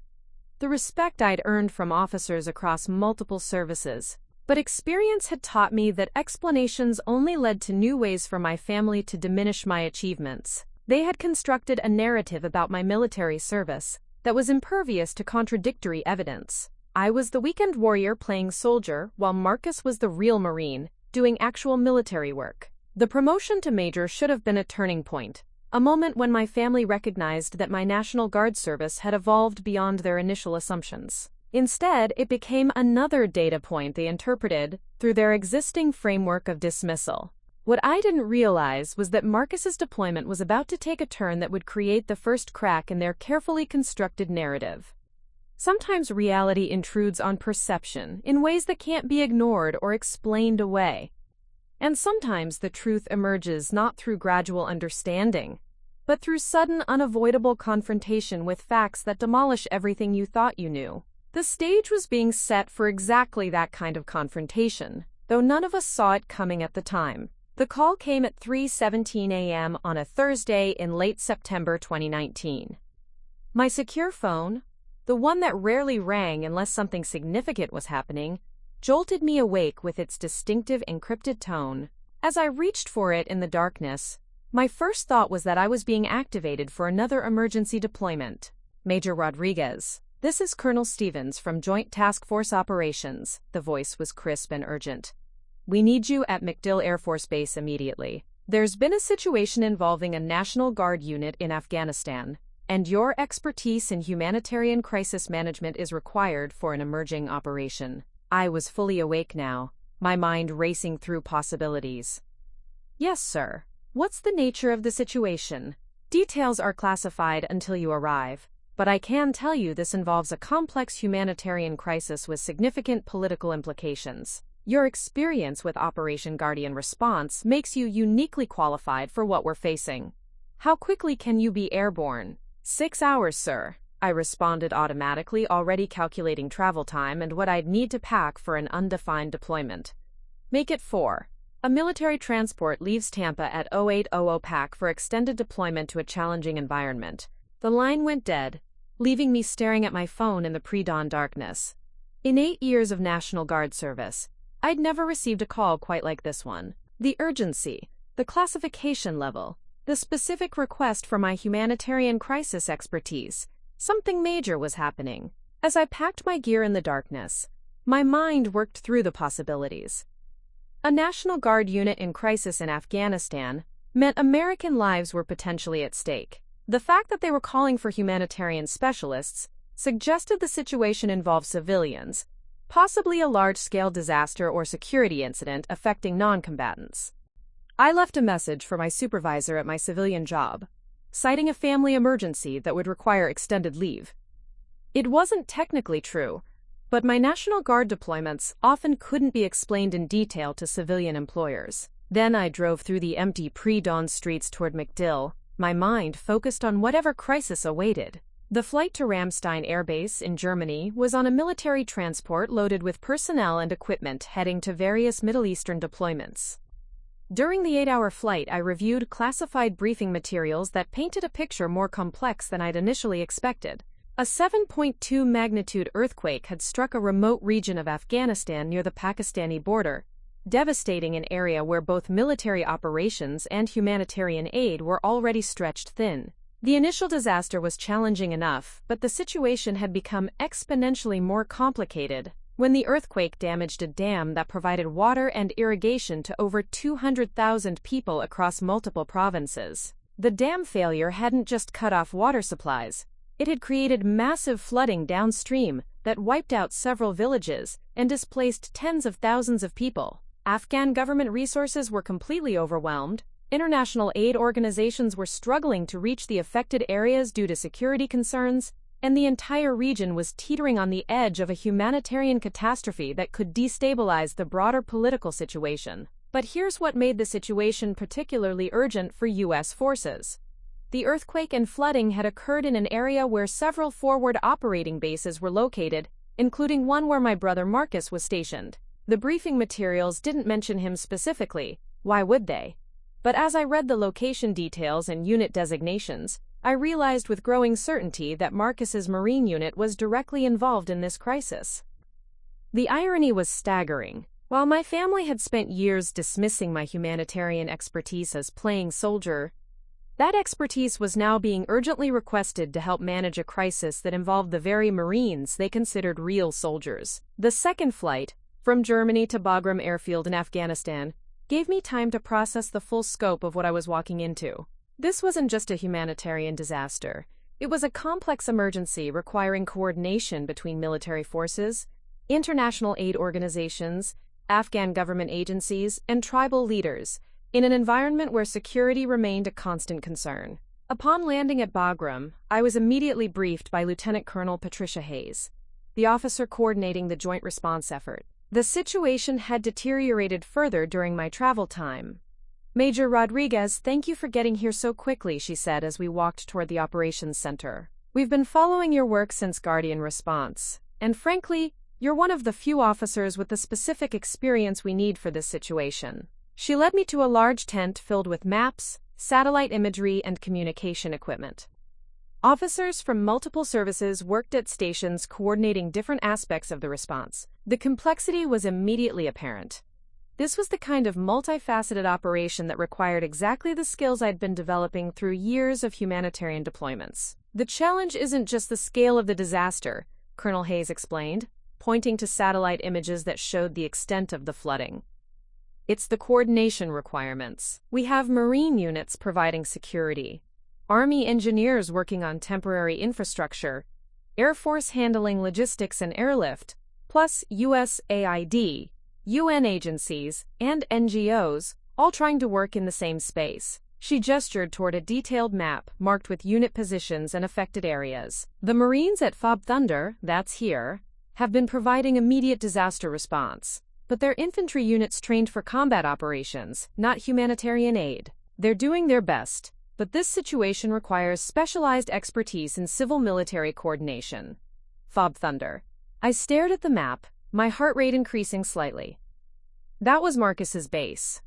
the respect I'd earned from officers across multiple services. But experience had taught me that explanations only led to new ways for my family to diminish my achievements. They had constructed a narrative about my military service that was impervious to contradictory evidence. I was the weekend warrior playing soldier, while Marcus was the real Marine, doing actual military work. The promotion to major should have been a turning point, a moment when my family recognized that my National Guard service had evolved beyond their initial assumptions. Instead, it became another data point they interpreted through their existing framework of dismissal. What I didn't realize was that Marcus's deployment was about to take a turn that would create the first crack in their carefully constructed narrative. Sometimes reality intrudes on perception in ways that can't be ignored or explained away. And sometimes the truth emerges not through gradual understanding, but through sudden, unavoidable confrontation with facts that demolish everything you thought you knew. The stage was being set for exactly that kind of confrontation, though none of us saw it coming at the time. The call came at 3:17 a.m. on a Thursday in late September 2019. My secure phone, the one that rarely rang unless something significant was happening, jolted me awake with its distinctive encrypted tone. As I reached for it in the darkness, my first thought was that I was being activated for another emergency deployment. Major Rodriguez, this is Colonel Stevens from Joint Task Force Operations. The voice was crisp and urgent. We need you at MacDill Air Force Base immediately. There's been a situation involving a National Guard unit in Afghanistan, and your expertise in humanitarian crisis management is required for an emerging operation. I was fully awake now, my mind racing through possibilities. Yes, sir. What's the nature of the situation? Details are classified until you arrive, but I can tell you this involves a complex humanitarian crisis with significant political implications. Your experience with Operation Guardian Response makes you uniquely qualified for what we're facing. How quickly can you be airborne? 6 hours, sir. I responded automatically, already calculating travel time and what I'd need to pack for an undefined deployment. Make it 4. A military transport leaves Tampa at 0800 PAC for extended deployment to a challenging environment. The line went dead, leaving me staring at my phone in the pre-dawn darkness. In 8 years of National Guard service, I'd never received a call quite like this one. The urgency, the classification level, the specific request for my humanitarian crisis expertise. Something major was happening. As I packed my gear in the darkness, my mind worked through the possibilities. A National Guard unit in crisis in Afghanistan meant American lives were potentially at stake. The fact that they were calling for humanitarian specialists suggested the situation involved civilians, possibly a large-scale disaster or security incident affecting non-combatants. I left a message for my supervisor at my civilian job, citing a family emergency that would require extended leave. It wasn't technically true, but my National Guard deployments often couldn't be explained in detail to civilian employers. Then I drove through the empty pre-dawn streets toward MacDill, my mind focused on whatever crisis awaited. The flight to Ramstein Air Base in Germany was on a military transport loaded with personnel and equipment heading to various Middle Eastern deployments. During the 8-hour flight, I reviewed classified briefing materials that painted a picture more complex than I'd initially expected. A 7.2 magnitude earthquake had struck a remote region of Afghanistan near the Pakistani border, devastating an area where both military operations and humanitarian aid were already stretched thin. The initial disaster was challenging enough, but the situation had become exponentially more complicated when the earthquake damaged a dam that provided water and irrigation to over 200,000 people across multiple provinces. The dam failure hadn't just cut off water supplies. It had created massive flooding downstream that wiped out several villages and displaced tens of thousands of people. Afghan government resources were completely overwhelmed. International aid organizations were struggling to reach the affected areas due to security concerns, and the entire region was teetering on the edge of a humanitarian catastrophe that could destabilize the broader political situation. But here's what made the situation particularly urgent for U.S. forces. The earthquake and flooding had occurred in an area where several forward operating bases were located, including one where my brother Marcus was stationed. The briefing materials didn't mention him specifically. Why would they? But as I read the location details and unit designations, I realized with growing certainty that Marcus's Marine unit was directly involved in this crisis. The irony was staggering. While my family had spent years dismissing my humanitarian expertise as playing soldier, that expertise was now being urgently requested to help manage a crisis that involved the very Marines they considered real soldiers. The second flight, from Germany to Bagram Airfield in Afghanistan, gave me time to process the full scope of what I was walking into. This wasn't just a humanitarian disaster. It was a complex emergency requiring coordination between military forces, international aid organizations, Afghan government agencies, and tribal leaders, in an environment where security remained a constant concern. Upon landing at Bagram, I was immediately briefed by Lieutenant Colonel Patricia Hayes, the officer coordinating the joint response effort. The situation had deteriorated further during my travel time. "Major Rodriguez, thank you for getting here so quickly," she said as we walked toward the operations center. "We've been following your work since Guardian Response, and frankly, you're one of the few officers with the specific experience we need for this situation." She led me to a large tent filled with maps, satellite imagery, and communication equipment. Officers from multiple services worked at stations coordinating different aspects of the response. The complexity was immediately apparent. This was the kind of multifaceted operation that required exactly the skills I'd been developing through years of humanitarian deployments. "The challenge isn't just the scale of the disaster," Colonel Hayes explained, pointing to satellite images that showed the extent of the flooding. "It's the coordination requirements. We have Marine units providing security, Army engineers working on temporary infrastructure, Air Force handling logistics and airlift, plus USAID, UN agencies, and NGOs, all trying to work in the same space." She gestured toward a detailed map marked with unit positions and affected areas. "The Marines at Fort Thunder, that's here, have been providing immediate disaster response, but they're infantry units trained for combat operations, not humanitarian aid. They're doing their best, but this situation requires specialized expertise in civil-military coordination." Fort Thunder. I stared at the map, my heart rate increasing slightly. That was Marcus's base.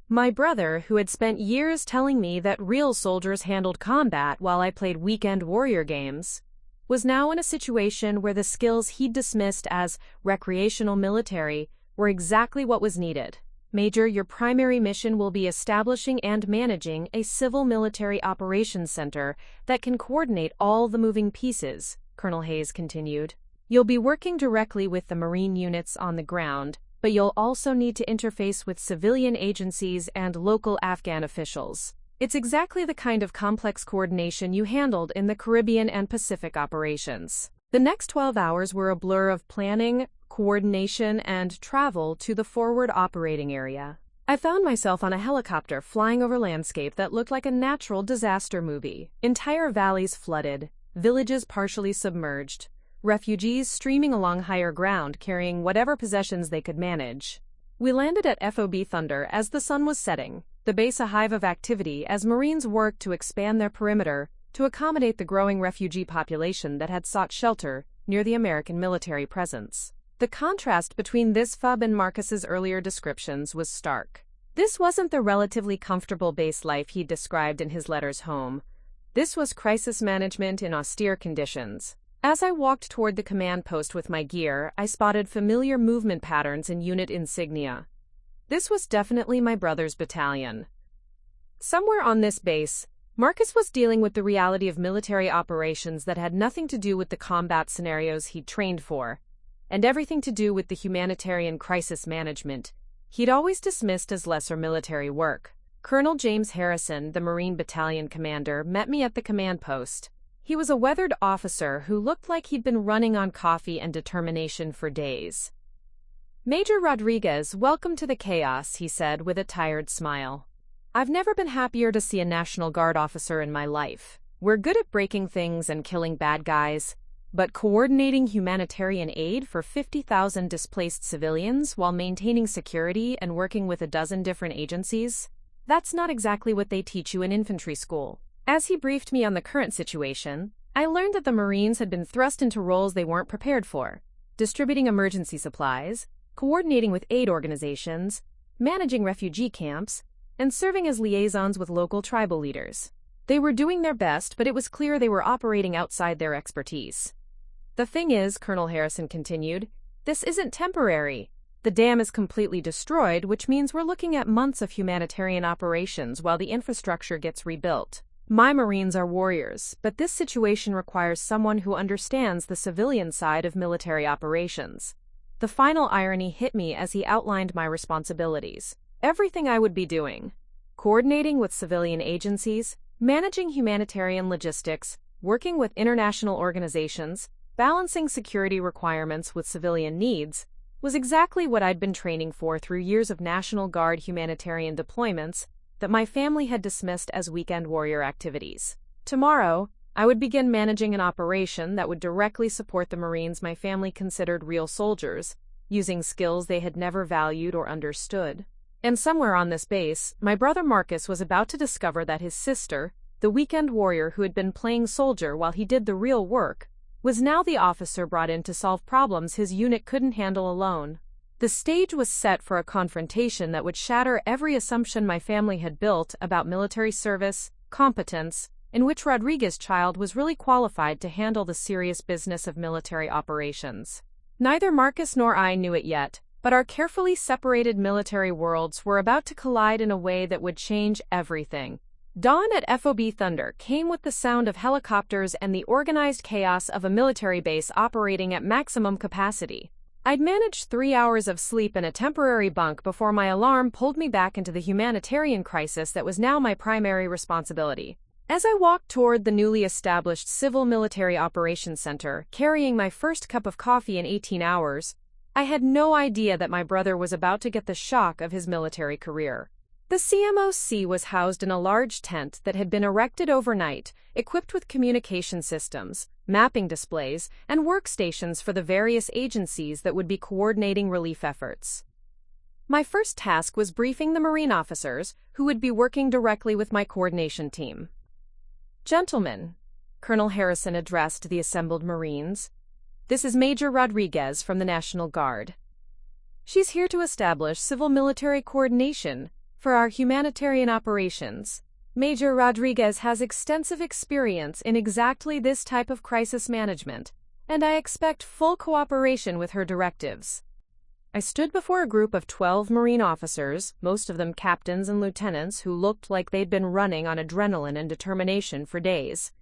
My brother, who had spent years telling me that real soldiers handled combat while I played weekend warrior games, was now in a situation where the skills he'd dismissed as recreational military were exactly what was needed. "Major, your primary mission will be establishing and managing a civil military operations center that can coordinate all the moving pieces," Colonel Hayes continued. "You'll be working directly with the Marine units on the ground, but you'll also need to interface with civilian agencies and local Afghan officials. It's exactly the kind of complex coordination you handled in the Caribbean and Pacific operations." The next 12 hours were a blur of planning, coordination, and travel to the forward operating area. I found myself on a helicopter flying over landscape that looked like a natural disaster movie. Entire valleys flooded, villages partially submerged, refugees streaming along higher ground carrying whatever possessions they could manage. We landed at FOB Thunder as the sun was setting, the base a hive of activity as Marines worked to expand their perimeter to accommodate the growing refugee population that had sought shelter near the American military presence. The contrast between this FOB and Marcus's earlier descriptions was stark. This wasn't the relatively comfortable base life he'd described in his letters home. This was crisis management in austere conditions. As I walked toward the command post with my gear, I spotted familiar movement patterns in unit insignia. This was definitely my brother's battalion. Somewhere on this base, Marcus was dealing with the reality of military operations that had nothing to do with the combat scenarios he'd trained for, and everything to do with the humanitarian crisis management he'd always dismissed as lesser military work. Colonel James Harrison, the Marine Battalion commander, met me at the command post. He was a weathered officer who looked like he'd been running on coffee and determination for days. "Major Rodriguez, welcome to the chaos," he said with a tired smile. "I've never been happier to see a National Guard officer in my life. We're good at breaking things and killing bad guys, but coordinating humanitarian aid for 50,000 displaced civilians while maintaining security and working with a dozen different agencies? That's not exactly what they teach you in infantry school." As he briefed me on the current situation, I learned that the Marines had been thrust into roles they weren't prepared for, distributing emergency supplies, coordinating with aid organizations, managing refugee camps, and serving as liaisons with local tribal leaders. They were doing their best, but it was clear they were operating outside their expertise. "The thing is," Colonel Harrison continued, "this isn't temporary. The dam is completely destroyed, which means we're looking at months of humanitarian operations while the infrastructure gets rebuilt. My Marines are warriors, but this situation requires someone who understands the civilian side of military operations." The final irony hit me as he outlined my responsibilities. Everything I would be doing: coordinating with civilian agencies, managing humanitarian logistics, working with international organizations, balancing security requirements with civilian needs, was exactly what I'd been training for through years of National Guard humanitarian deployments that my family had dismissed as weekend warrior activities. Tomorrow, I would begin managing an operation that would directly support the Marines my family considered real soldiers, using skills they had never valued or understood. And somewhere on this base, my brother Marcus was about to discover that his sister, the weekend warrior who had been playing soldier while he did the real work, was now the officer brought in to solve problems his unit couldn't handle alone. The stage was set for a confrontation that would shatter every assumption my family had built about military service, competence, in which Rodriguez's child was really qualified to handle the serious business of military operations. Neither Marcus nor I knew it yet, but our carefully separated military worlds were about to collide in a way that would change everything. Dawn at FOB Thunder came with the sound of helicopters and the organized chaos of a military base operating at maximum capacity. I'd managed 3 hours of sleep in a temporary bunk before my alarm pulled me back into the humanitarian crisis that was now my primary responsibility. As I walked toward the newly established Civil Military Operations Center, carrying my first cup of coffee in 18 hours, I had no idea that my brother was about to get the shock of his military career. The CMOC was housed in a large tent that had been erected overnight, equipped with communication systems, mapping displays, and workstations for the various agencies that would be coordinating relief efforts. My first task was briefing the Marine officers, who would be working directly with my coordination team. "Gentlemen," Colonel Harrison addressed the assembled Marines, "this is Major Rodriguez from the National Guard. She's here to establish civil-military coordination for our humanitarian operations. Major Rodriguez has extensive experience in exactly this type of crisis management, and I expect full cooperation with her directives." I stood before a group of 12 Marine officers, most of them captains and lieutenants who looked like they'd been running on adrenaline and determination for days.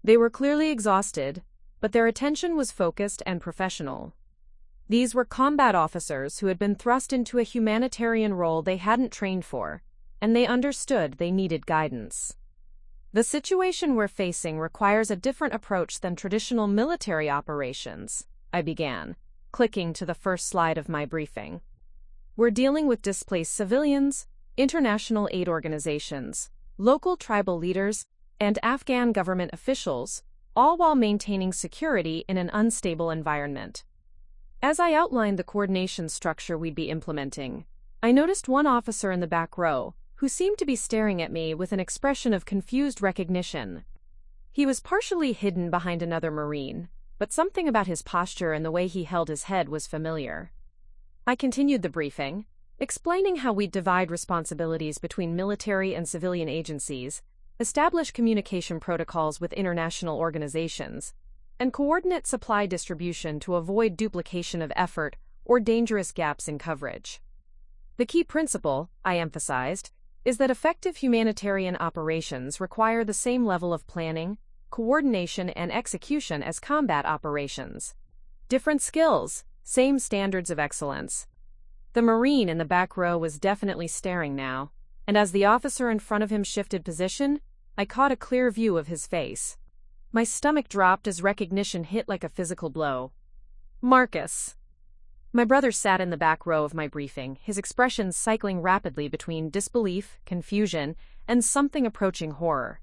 They were clearly exhausted, but their attention was focused and professional. These were combat officers who had been thrust into a humanitarian role they hadn't trained for, and they understood they needed guidance. "The situation we're facing requires a different approach than traditional military operations," I began, clicking to the first slide of my briefing. "We're dealing with displaced civilians, international aid organizations, local tribal leaders, and Afghan government officials, all while maintaining security in an unstable environment." As I outlined the coordination structure we'd be implementing, I noticed one officer in the back row who seemed to be staring at me with an expression of confused recognition. He was partially hidden behind another Marine, but something about his posture and the way he held his head was familiar. I continued the briefing, explaining how we'd divide responsibilities between military and civilian agencies, establish communication protocols with international organizations, and coordinate supply distribution to avoid duplication of effort or dangerous gaps in coverage. The key principle, I emphasized, is that effective humanitarian operations require the same level of planning, coordination, and execution as combat operations. Different skills, same standards of excellence. The Marine in the back row was definitely staring now, and as the officer in front of him shifted position, I caught a clear view of his face. My stomach dropped as recognition hit like a physical blow. "Marcus." My brother sat in the back row of my briefing, his expressions cycling rapidly between disbelief, confusion, and something approaching horror.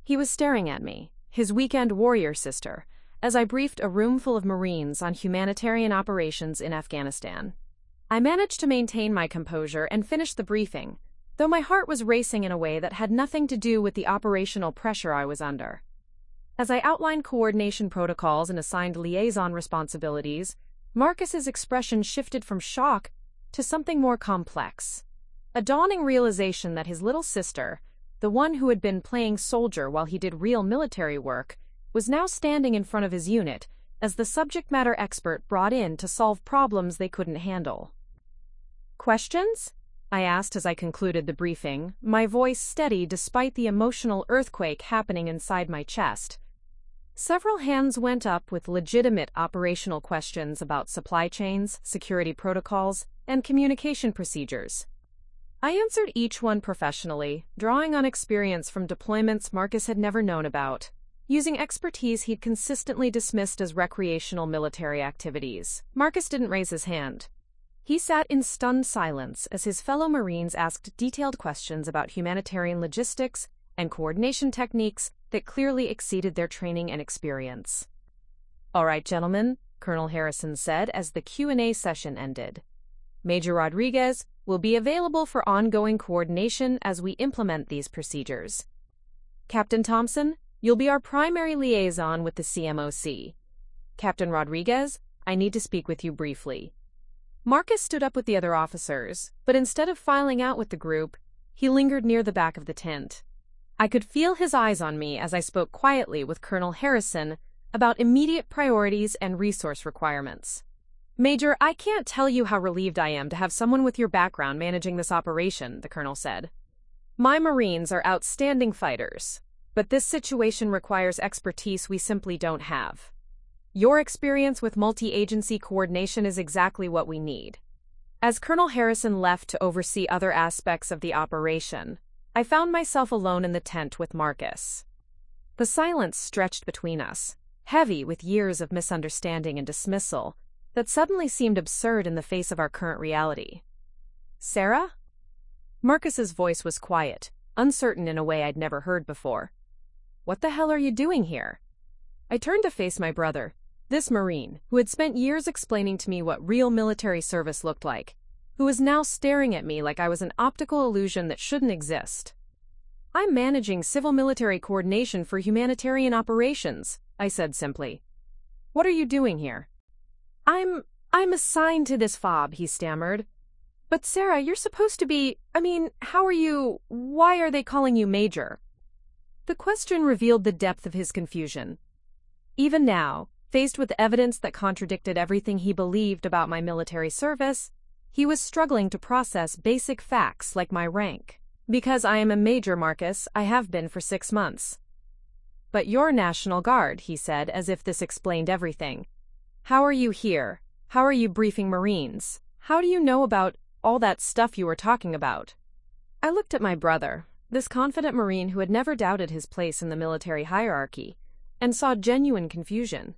He was staring at me, his weekend warrior sister, as I briefed a room full of Marines on humanitarian operations in Afghanistan. I managed to maintain my composure and finish the briefing, though my heart was racing in a way that had nothing to do with the operational pressure I was under. As I outlined coordination protocols and assigned liaison responsibilities, Marcus's expression shifted from shock to something more complex. A dawning realization that his little sister, the one who had been playing soldier while he did real military work, was now standing in front of his unit as the subject matter expert brought in to solve problems they couldn't handle. "Questions?" I asked as I concluded the briefing, my voice steady despite the emotional earthquake happening inside my chest. Several hands went up with legitimate operational questions about supply chains, security protocols, and communication procedures. I answered each one professionally, drawing on experience from deployments Marcus had never known about. using expertise he'd consistently dismissed as recreational military activities. Marcus didn't raise his hand. He sat in stunned silence as his fellow Marines asked detailed questions about humanitarian logistics and coordination techniques that clearly exceeded their training and experience. "All right, gentlemen," Colonel Harrison said as the Q&A session ended. "Major Rodriguez will be available for ongoing coordination as we implement these procedures. Captain Thompson, you'll be our primary liaison with the CMOC. Captain Rodriguez, I need to speak with you briefly." Marcus stood up with the other officers, but instead of filing out with the group, he lingered near the back of the tent. I could feel his eyes on me as I spoke quietly with Colonel Harrison about immediate priorities and resource requirements. "Major, I can't tell you how relieved I am to have someone with your background managing this operation," the colonel said. "My Marines are outstanding fighters, but this situation requires expertise we simply don't have. Your experience with multi-agency coordination is exactly what we need." As Colonel Harrison left to oversee other aspects of the operation, I found myself alone in the tent with Marcus. The silence stretched between us, heavy with years of misunderstanding and dismissal that suddenly seemed absurd in the face of our current reality. "Sarah?" Marcus's voice was quiet, uncertain in a way I'd never heard before. "What the hell are you doing here?" I turned to face my brother, this Marine, who had spent years explaining to me what real military service looked like, who was now staring at me like I was an optical illusion that shouldn't exist. "I'm managing civil-military coordination for humanitarian operations," I said simply. "What are you doing here?" I'm assigned to this FOB," he stammered. "But Sarah, you're supposed to be, why are they calling you Major?" The question revealed the depth of his confusion. Even now, faced with evidence that contradicted everything he believed about my military service, he was struggling to process basic facts like my rank. "Because I am a major, Marcus, I have been for 6 months." "But you're National Guard," he said, as if this explained everything. "How are you here? How are you briefing Marines? How do you know about all that stuff you were talking about?" I looked at my brother, this confident Marine who had never doubted his place in the military hierarchy, and saw genuine confusion.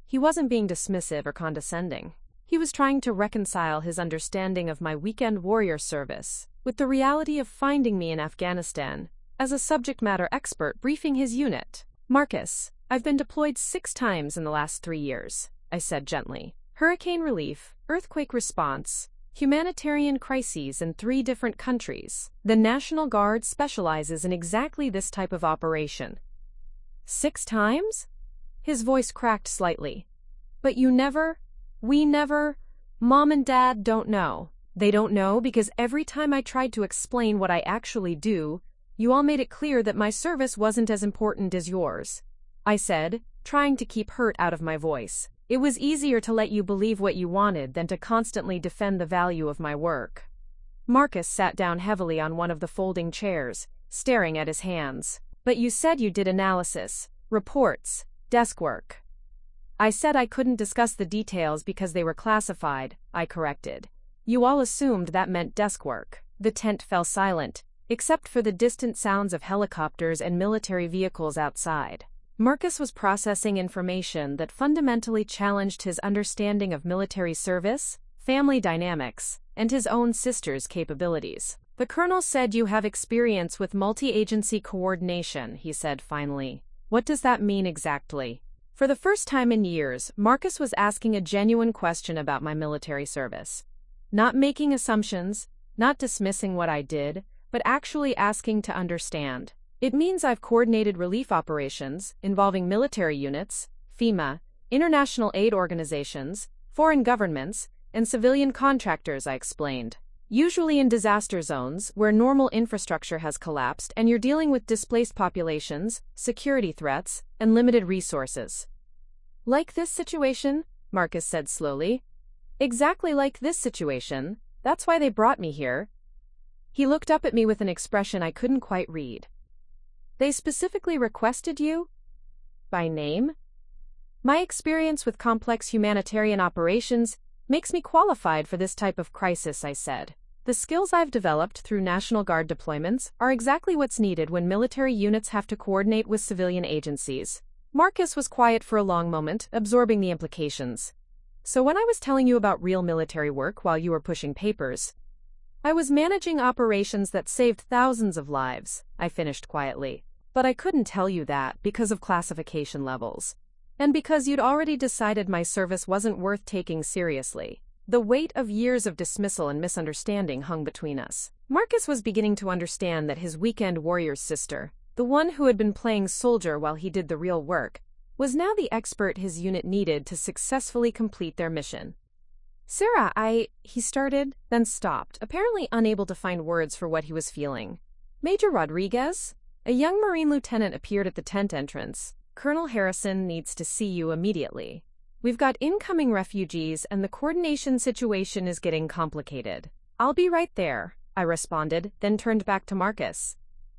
He wasn't being dismissive or condescending. He was trying to reconcile his understanding of my weekend warrior service with the reality of finding me in Afghanistan as a subject matter expert briefing his unit. "Marcus, I've been deployed 6 times in the last 3 years, I said gently. "Hurricane relief, earthquake response, humanitarian crises in 3 different countries. The National Guard specializes in exactly this type of operation." 6 times? His voice cracked slightly. "But we never, Mom and Dad don't know. They don't know because every time I tried to explain what I actually do, you all made it clear that my service wasn't as important as yours," I said, trying to keep hurt out of my voice. "It was easier to let you believe what you wanted than to constantly defend the value of my work." Marcus sat down heavily on one of the folding chairs, staring at his hands. "But you said you did analysis, reports, desk work." "I said I couldn't discuss the details because they were classified," I corrected. "You all assumed that meant desk work." The tent fell silent, except for the distant sounds of helicopters and military vehicles outside. Marcus was processing information that fundamentally challenged his understanding of military service, family dynamics, and his own sister's capabilities. "The colonel said you have experience with multi-agency coordination," he said finally. "What does that mean exactly?" For the first time in years, Marcus was asking a genuine question about my military service. Not making assumptions, not dismissing what I did, but actually asking to understand. "It means I've coordinated relief operations involving military units, FEMA, international aid organizations, foreign governments, and civilian contractors," I explained. "Usually in disaster zones where normal infrastructure has collapsed and you're dealing with displaced populations, security threats, and limited resources." "Like this situation?" Marcus said slowly. "Exactly like this situation. That's why they brought me here." He looked up at me with an expression I couldn't quite read. "They specifically requested you? By name?" "My experience with complex humanitarian operations makes me qualified for this type of crisis," I said. "The skills I've developed through National Guard deployments are exactly what's needed when military units have to coordinate with civilian agencies. Marcus was quiet for a long moment, absorbing the implications. So when I was telling you about real military work while you were pushing papers, I was managing operations that saved thousands of lives, I finished quietly. But I couldn't tell you that because of classification levels. And because you'd already decided my service wasn't worth taking seriously. The weight of years of dismissal and misunderstanding hung between us. Marcus was beginning to understand that his weekend warrior's sister, the one who had been playing soldier while he did the real work, was now the expert his unit needed to successfully complete their mission. Sarah, he started, then stopped, apparently unable to find words for what he was feeling. Major Rodriguez? A young Marine lieutenant appeared at the tent entrance. Colonel Harrison needs to see you immediately. We've got incoming refugees and the coordination situation is getting complicated. I'll be right there, I responded, then turned back to Marcus.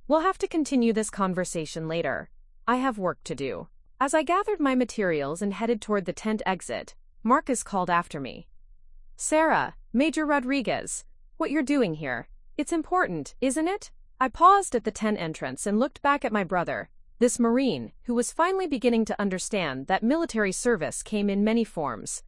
We'll have to continue this conversation later. I have work to do. As I gathered my materials and headed toward the tent exit, Marcus called after me. Sarah, Major Rodriguez, what you're doing here. It's important, isn't it? I paused at the tent entrance and looked back at my brother, this Marine, who was finally beginning to understand that military service came in many forms.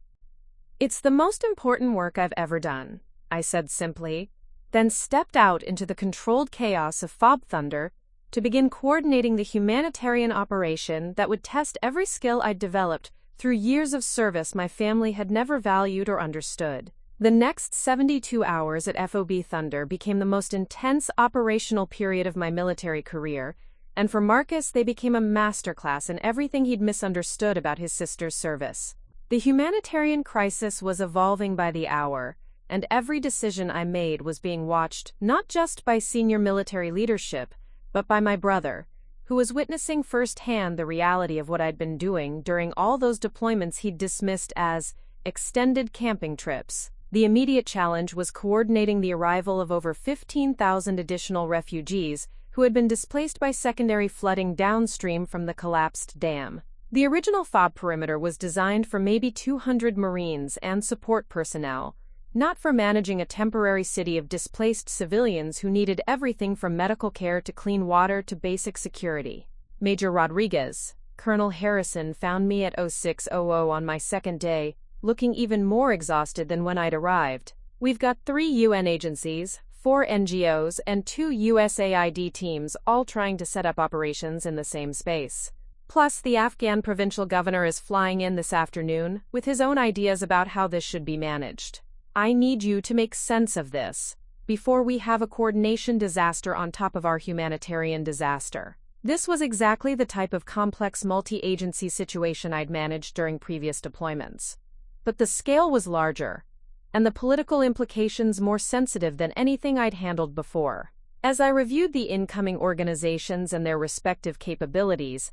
It's the most important work I've ever done, I said simply, then stepped out into the controlled chaos of Fob Thunder to begin coordinating the humanitarian operation that would test every skill I'd developed through years of service my family had never valued or understood. The next 72 hours at FOB Thunder became the most intense operational period of my military career, and for Marcus they became a masterclass in everything he'd misunderstood about his sister's service. The humanitarian crisis was evolving by the hour, and every decision I made was being watched not just by senior military leadership, but by my brother, who was witnessing firsthand the reality of what I'd been doing during all those deployments he'd dismissed as extended camping trips. The immediate challenge was coordinating the arrival of over 15,000 additional refugees who had been displaced by secondary flooding downstream from the collapsed dam. The original FOB perimeter was designed for maybe 200 Marines and support personnel, not for managing a temporary city of displaced civilians who needed everything from medical care to clean water to basic security. Major Rodriguez, Colonel Harrison found me at 0600 on my second day, looking even more exhausted than when I'd arrived. We've got 3 UN agencies, 4 NGOs, and 2 USAID teams all trying to set up operations in the same space. Plus, the Afghan provincial governor is flying in this afternoon with his own ideas about how this should be managed. I need you to make sense of this before we have a coordination disaster on top of our humanitarian disaster. This was exactly the type of complex multi-agency situation I'd managed during previous deployments. But the scale was larger, and the political implications more sensitive than anything I'd handled before. As I reviewed the incoming organizations and their respective capabilities,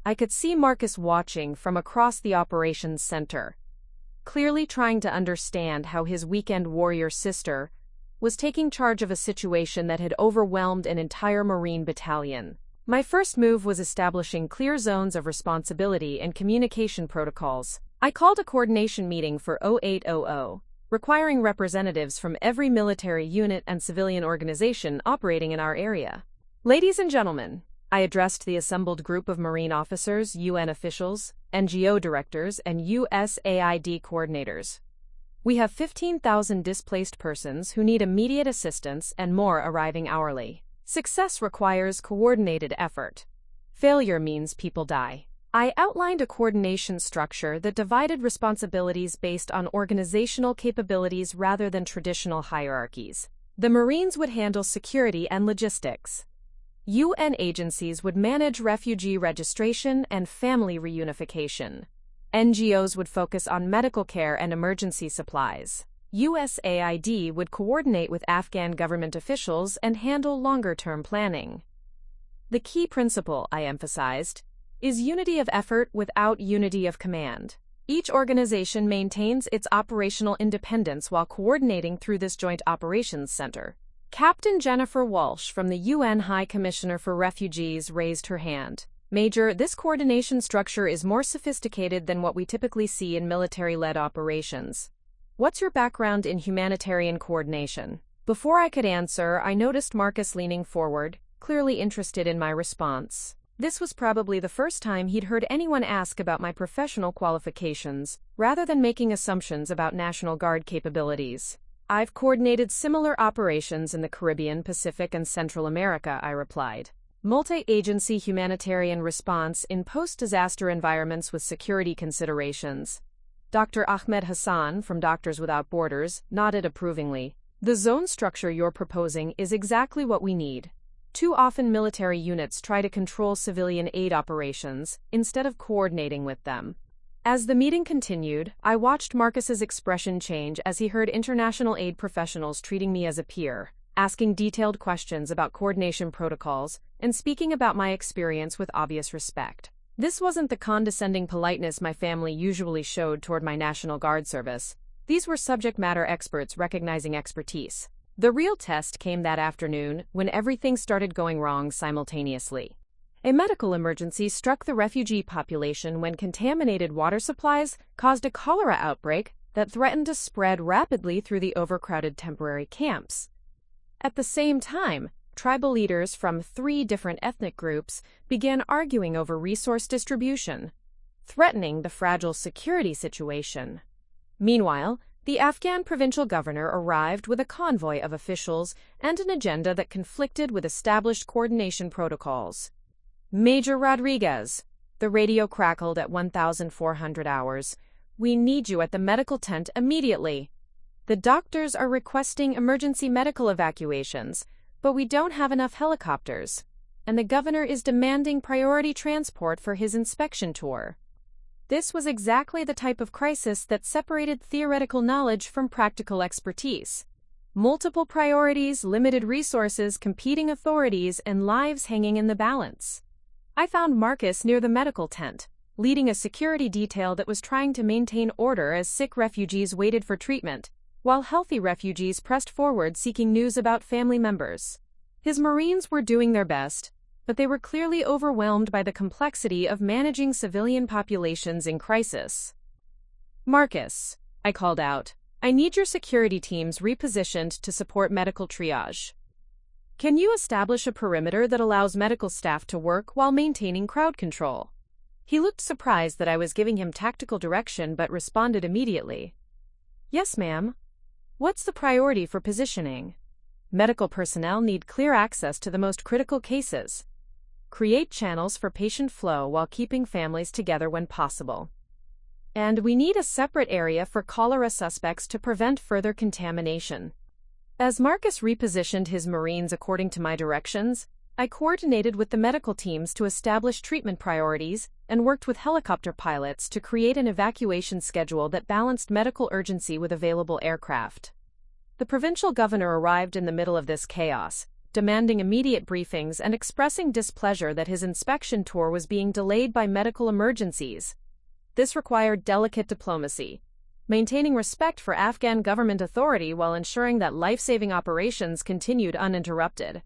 I could see Marcus watching from across the operations center, clearly trying to understand how his weekend warrior sister was taking charge of a situation that had overwhelmed an entire Marine battalion. My first move was establishing clear zones of responsibility and communication protocols. I called a coordination meeting for 0800, requiring representatives from every military unit and civilian organization operating in our area. Ladies and gentlemen, I addressed the assembled group of Marine officers, UN officials, NGO directors, and USAID coordinators. We have 15,000 displaced persons who need immediate assistance and more arriving hourly. Success requires coordinated effort. Failure means people die. I outlined a coordination structure that divided responsibilities based on organizational capabilities rather than traditional hierarchies. The Marines would handle security and logistics. UN agencies would manage refugee registration and family reunification. NGOs would focus on medical care and emergency supplies. USAID would coordinate with Afghan government officials and handle longer-term planning. The key principle, I emphasized, is unity of effort without unity of command. Each organization maintains its operational independence while coordinating through this joint operations center. Captain Jennifer Walsh from the UN High Commissioner for Refugees raised her hand. Major, this coordination structure is more sophisticated than what we typically see in military-led operations. What's your background in humanitarian coordination? Before I could answer, I noticed Marcus leaning forward, clearly interested in my response. This was probably the first time he'd heard anyone ask about my professional qualifications, rather than making assumptions about National Guard capabilities. I've coordinated similar operations in the Caribbean, Pacific, and Central America, I replied. Multi-agency humanitarian response in post-disaster environments with security considerations. Dr. Ahmed Hassan from Doctors Without Borders nodded approvingly. The zone structure you're proposing is exactly what we need. Too often military units try to control civilian aid operations instead of coordinating with them. As the meeting continued, I watched Marcus's expression change as he heard international aid professionals treating me as a peer, asking detailed questions about coordination protocols, and speaking about my experience with obvious respect. This wasn't the condescending politeness my family usually showed toward my National Guard service. These were subject matter experts recognizing expertise. The real test came that afternoon when everything started going wrong simultaneously. A medical emergency struck the refugee population when contaminated water supplies caused a cholera outbreak that threatened to spread rapidly through the overcrowded temporary camps. At the same time, tribal leaders from 3 different ethnic groups began arguing over resource distribution, threatening the fragile security situation. Meanwhile, the Afghan provincial governor arrived with a convoy of officials and an agenda that conflicted with established coordination protocols. Major Rodriguez, the radio crackled at 1,400 hours. We need you at the medical tent immediately. The doctors are requesting emergency medical evacuations, but we don't have enough helicopters, and the governor is demanding priority transport for his inspection tour. This was exactly the type of crisis that separated theoretical knowledge from practical expertise. Multiple priorities, limited resources, competing authorities, and lives hanging in the balance. I found Marcus near the medical tent, leading a security detail that was trying to maintain order as sick refugees waited for treatment, while healthy refugees pressed forward seeking news about family members. His Marines were doing their best, but they were clearly overwhelmed by the complexity of managing civilian populations in crisis. Marcus, I called out, I need your security teams repositioned to support medical triage. Can you establish a perimeter that allows medical staff to work while maintaining crowd control? He looked surprised that I was giving him tactical direction but responded immediately. Yes, ma'am. What's the priority for positioning? Medical personnel need clear access to the most critical cases. Create channels for patient flow while keeping families together when possible. And we need a separate area for cholera suspects to prevent further contamination. As Marcus repositioned his Marines according to my directions, I coordinated with the medical teams to establish treatment priorities and worked with helicopter pilots to create an evacuation schedule that balanced medical urgency with available aircraft. The provincial governor arrived in the middle of this chaos, demanding immediate briefings and expressing displeasure that his inspection tour was being delayed by medical emergencies. This required delicate diplomacy, maintaining respect for Afghan government authority while ensuring that life-saving operations continued uninterrupted.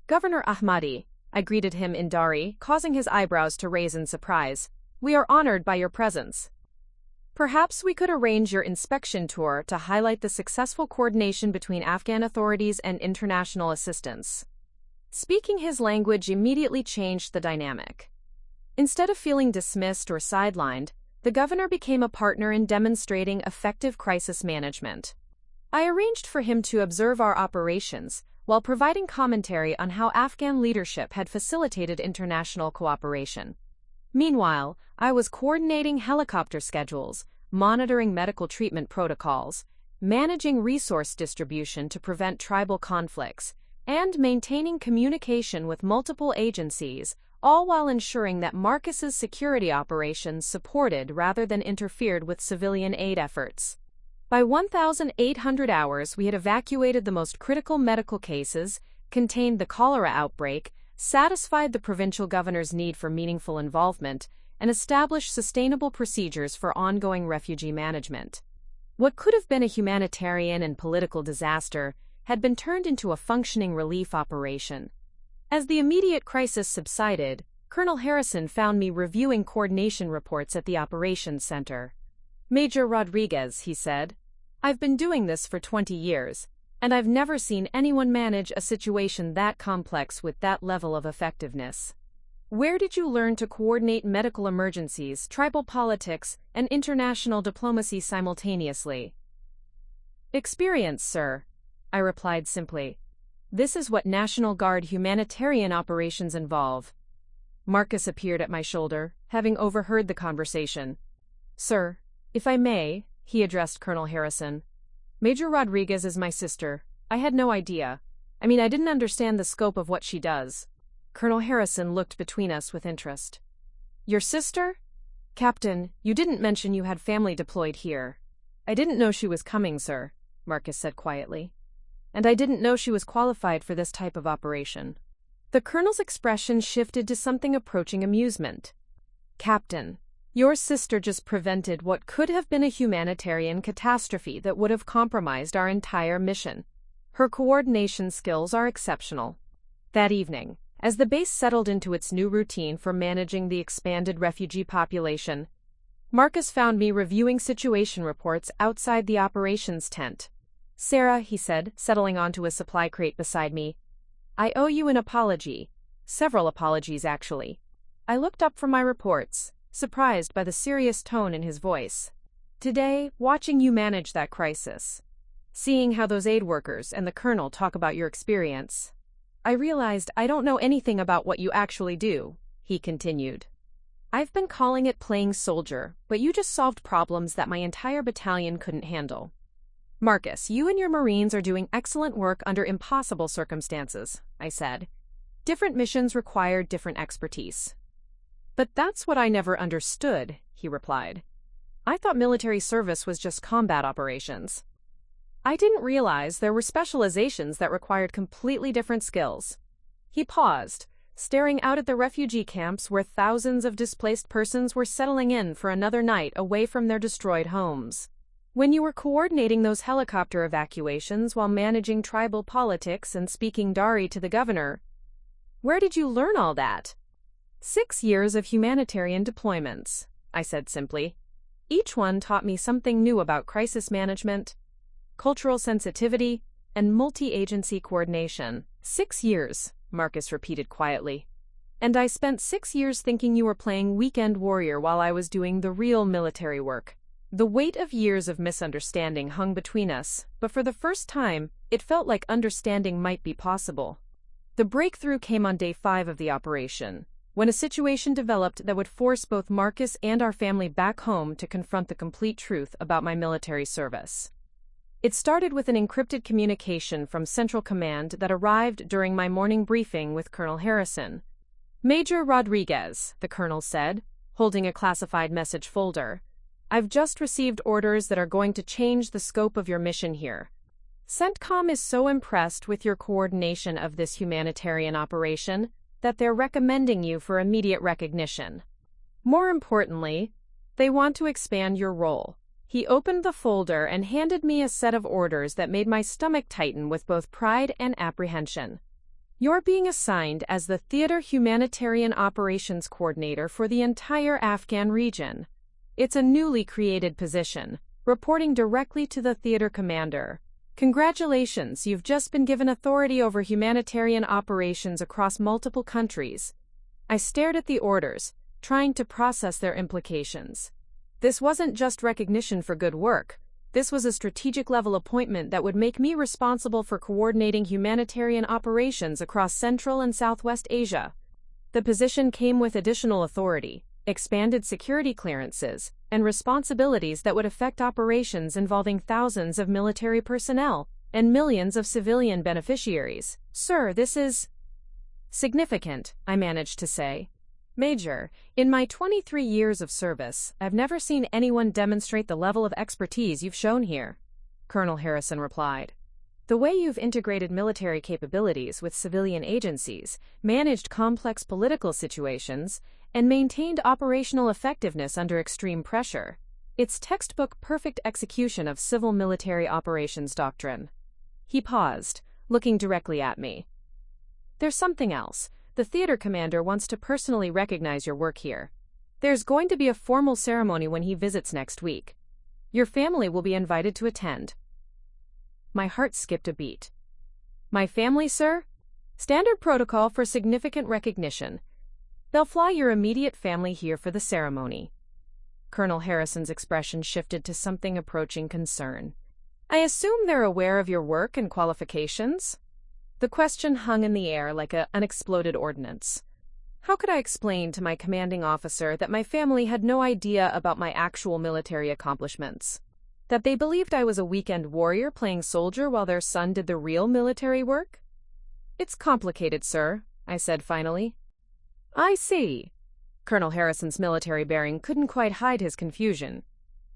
Governor Ahmadi, I greeted him in Dari, causing his eyebrows to raise in surprise. We are honored by your presence. Perhaps we could arrange your inspection tour to highlight the successful coordination between Afghan authorities and international assistance. Speaking his language immediately changed the dynamic. Instead of feeling dismissed or sidelined, the governor became a partner in demonstrating effective crisis management. I arranged for him to observe our operations, while providing commentary on how Afghan leadership had facilitated international cooperation. Meanwhile, I was coordinating helicopter schedules, monitoring medical treatment protocols, managing resource distribution to prevent tribal conflicts, and maintaining communication with multiple agencies, all while ensuring that Marcus's security operations supported rather than interfered with civilian aid efforts. By 1,800 hours, we had evacuated the most critical medical cases, contained the cholera outbreak, satisfied the provincial governor's need for meaningful involvement, and established sustainable procedures for ongoing refugee management. What could have been a humanitarian and political disaster had been turned into a functioning relief operation. As the immediate crisis subsided, Colonel Harrison found me reviewing coordination reports at the operations center. Major Rodriguez, he said, I've been doing this for 20 years, and I've never seen anyone manage a situation that complex with that level of effectiveness. Where did you learn to coordinate medical emergencies, tribal politics, and international diplomacy simultaneously? Experience, sir, I replied simply. This is what National Guard humanitarian operations involve. Marcus appeared at my shoulder, having overheard the conversation. Sir, if I may, he addressed Colonel Harrison. Major Rodriguez is my sister. I had no idea. I didn't understand the scope of what she does. Colonel Harrison looked between us with interest. Your sister? Captain, you didn't mention you had family deployed here. I didn't know she was coming, sir, Marcus said quietly. And I didn't know she was qualified for this type of operation. The colonel's expression shifted to something approaching amusement. Captain, your sister just prevented what could have been a humanitarian catastrophe that would have compromised our entire mission. Her coordination skills are exceptional. That evening, as the base settled into its new routine for managing the expanded refugee population, Marcus found me reviewing situation reports outside the operations tent. Sarah, he said, settling onto a supply crate beside me, I owe you an apology. Several apologies, actually. I looked up from my reports, surprised by the serious tone in his voice. Today, watching you manage that crisis, seeing how those aid workers and the colonel talk about your experience, I realized I don't know anything about what you actually do, he continued. I've been calling it playing soldier, but you just solved problems that my entire battalion couldn't handle. Marcus, you and your Marines are doing excellent work under impossible circumstances, I said. Different missions require different expertise. But that's what I never understood, he replied. I thought military service was just combat operations. I didn't realize there were specializations that required completely different skills. He paused, staring out at the refugee camps where thousands of displaced persons were settling in for another night away from their destroyed homes. When you were coordinating those helicopter evacuations while managing tribal politics and speaking Dari to the governor, where did you learn all that? 6 years of humanitarian deployments, I said simply. Each one taught me something new about crisis management, cultural sensitivity, and multi-agency coordination. 6 years, Marcus repeated quietly. And I spent 6 years thinking you were playing weekend warrior while I was doing the real military work. The weight of years of misunderstanding hung between us, but for the first time, it felt like understanding might be possible. The breakthrough came on day 5 of the operation, when a situation developed that would force both Marcus and our family back home to confront the complete truth about my military service. It started with an encrypted communication from Central Command that arrived during my morning briefing with Colonel Harrison. Major Rodriguez, the colonel said, holding a classified message folder. I've just received orders that are going to change the scope of your mission here. CENTCOM is so impressed with your coordination of this humanitarian operation that they're recommending you for immediate recognition. More importantly, they want to expand your role. He opened the folder and handed me a set of orders that made my stomach tighten with both pride and apprehension. You're being assigned as the Theater Humanitarian Operations Coordinator for the entire Afghan region. It's a newly created position, reporting directly to the theater commander. Congratulations, you've just been given authority over humanitarian operations across multiple countries. I stared at the orders, trying to process their implications. This wasn't just recognition for good work. This was a strategic-level appointment that would make me responsible for coordinating humanitarian operations across Central and Southwest Asia. The position came with additional authority, expanded security clearances, and responsibilities that would affect operations involving thousands of military personnel and millions of civilian beneficiaries. Sir, this is significant, I managed to say. Major, in my 23 years of service, I've never seen anyone demonstrate the level of expertise you've shown here, Colonel Harrison replied. The way you've integrated military capabilities with civilian agencies, managed complex political situations, and maintained operational effectiveness under extreme pressure. It's textbook perfect execution of civil-military operations doctrine. He paused, looking directly at me. There's something else. The theater commander wants to personally recognize your work here. There's going to be a formal ceremony when he visits next week. Your family will be invited to attend. My heart skipped a beat. My family, sir? Standard protocol for significant recognition. They'll fly your immediate family here for the ceremony. Colonel Harrison's expression shifted to something approaching concern. I assume they're aware of your work and qualifications? The question hung in the air like an unexploded ordnance. How could I explain to my commanding officer that my family had no idea about my actual military accomplishments? That they believed I was a weekend warrior playing soldier while their son did the real military work? It's complicated, sir, I said finally. I see. Colonel Harrison's military bearing couldn't quite hide his confusion.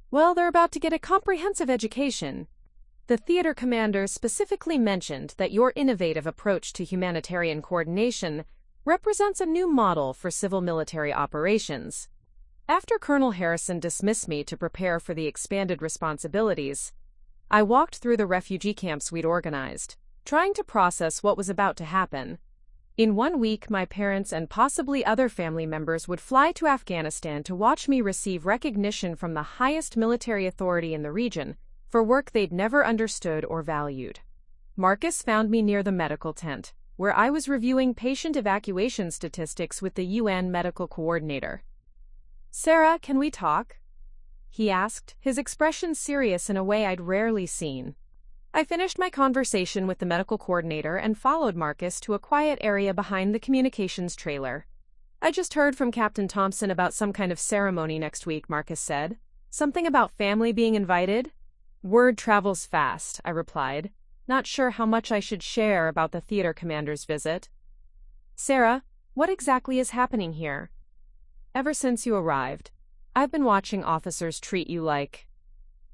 Well, they're about to get a comprehensive education. The theater commander specifically mentioned that your innovative approach to humanitarian coordination represents a new model for civil-military operations. After Colonel Harrison dismissed me to prepare for the expanded responsibilities, I walked through the refugee camps we'd organized, trying to process what was about to happen. In 1 week, my parents and possibly other family members would fly to Afghanistan to watch me receive recognition from the highest military authority in the region for work they'd never understood or valued. Marcus found me near the medical tent, where I was reviewing patient evacuation statistics with the UN medical coordinator. Sarah, can we talk? He asked, his expression serious in a way I'd rarely seen. I finished my conversation with the medical coordinator and followed Marcus to a quiet area behind the communications trailer. I just heard from Captain Thompson about some kind of ceremony next week, Marcus said. Something about family being invited? Word travels fast, I replied, not sure how much I should share about the theater commander's visit. Sarah, what exactly is happening here? Ever since you arrived, I've been watching officers treat you like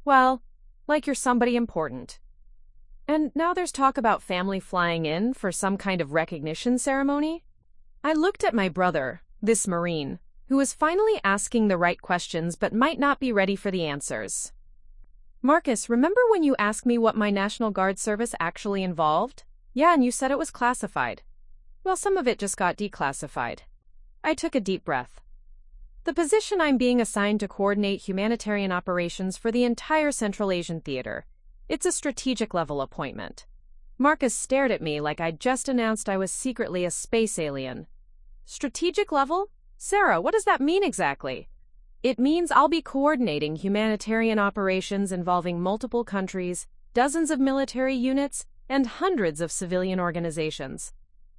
you're somebody important. And now there's talk about family flying in for some kind of recognition ceremony? I looked at my brother, this Marine, who was finally asking the right questions but might not be ready for the answers. Marcus, remember when you asked me what my National Guard service actually involved? Yeah, and you said it was classified. Well, some of it just got declassified. I took a deep breath. The position I'm being assigned to coordinate humanitarian operations for the entire Central Asian theater. It's a strategic-level appointment. Marcus stared at me like I'd just announced I was secretly a space alien. Strategic level? Sarah, what does that mean exactly? It means I'll be coordinating humanitarian operations involving multiple countries, dozens of military units, and hundreds of civilian organizations.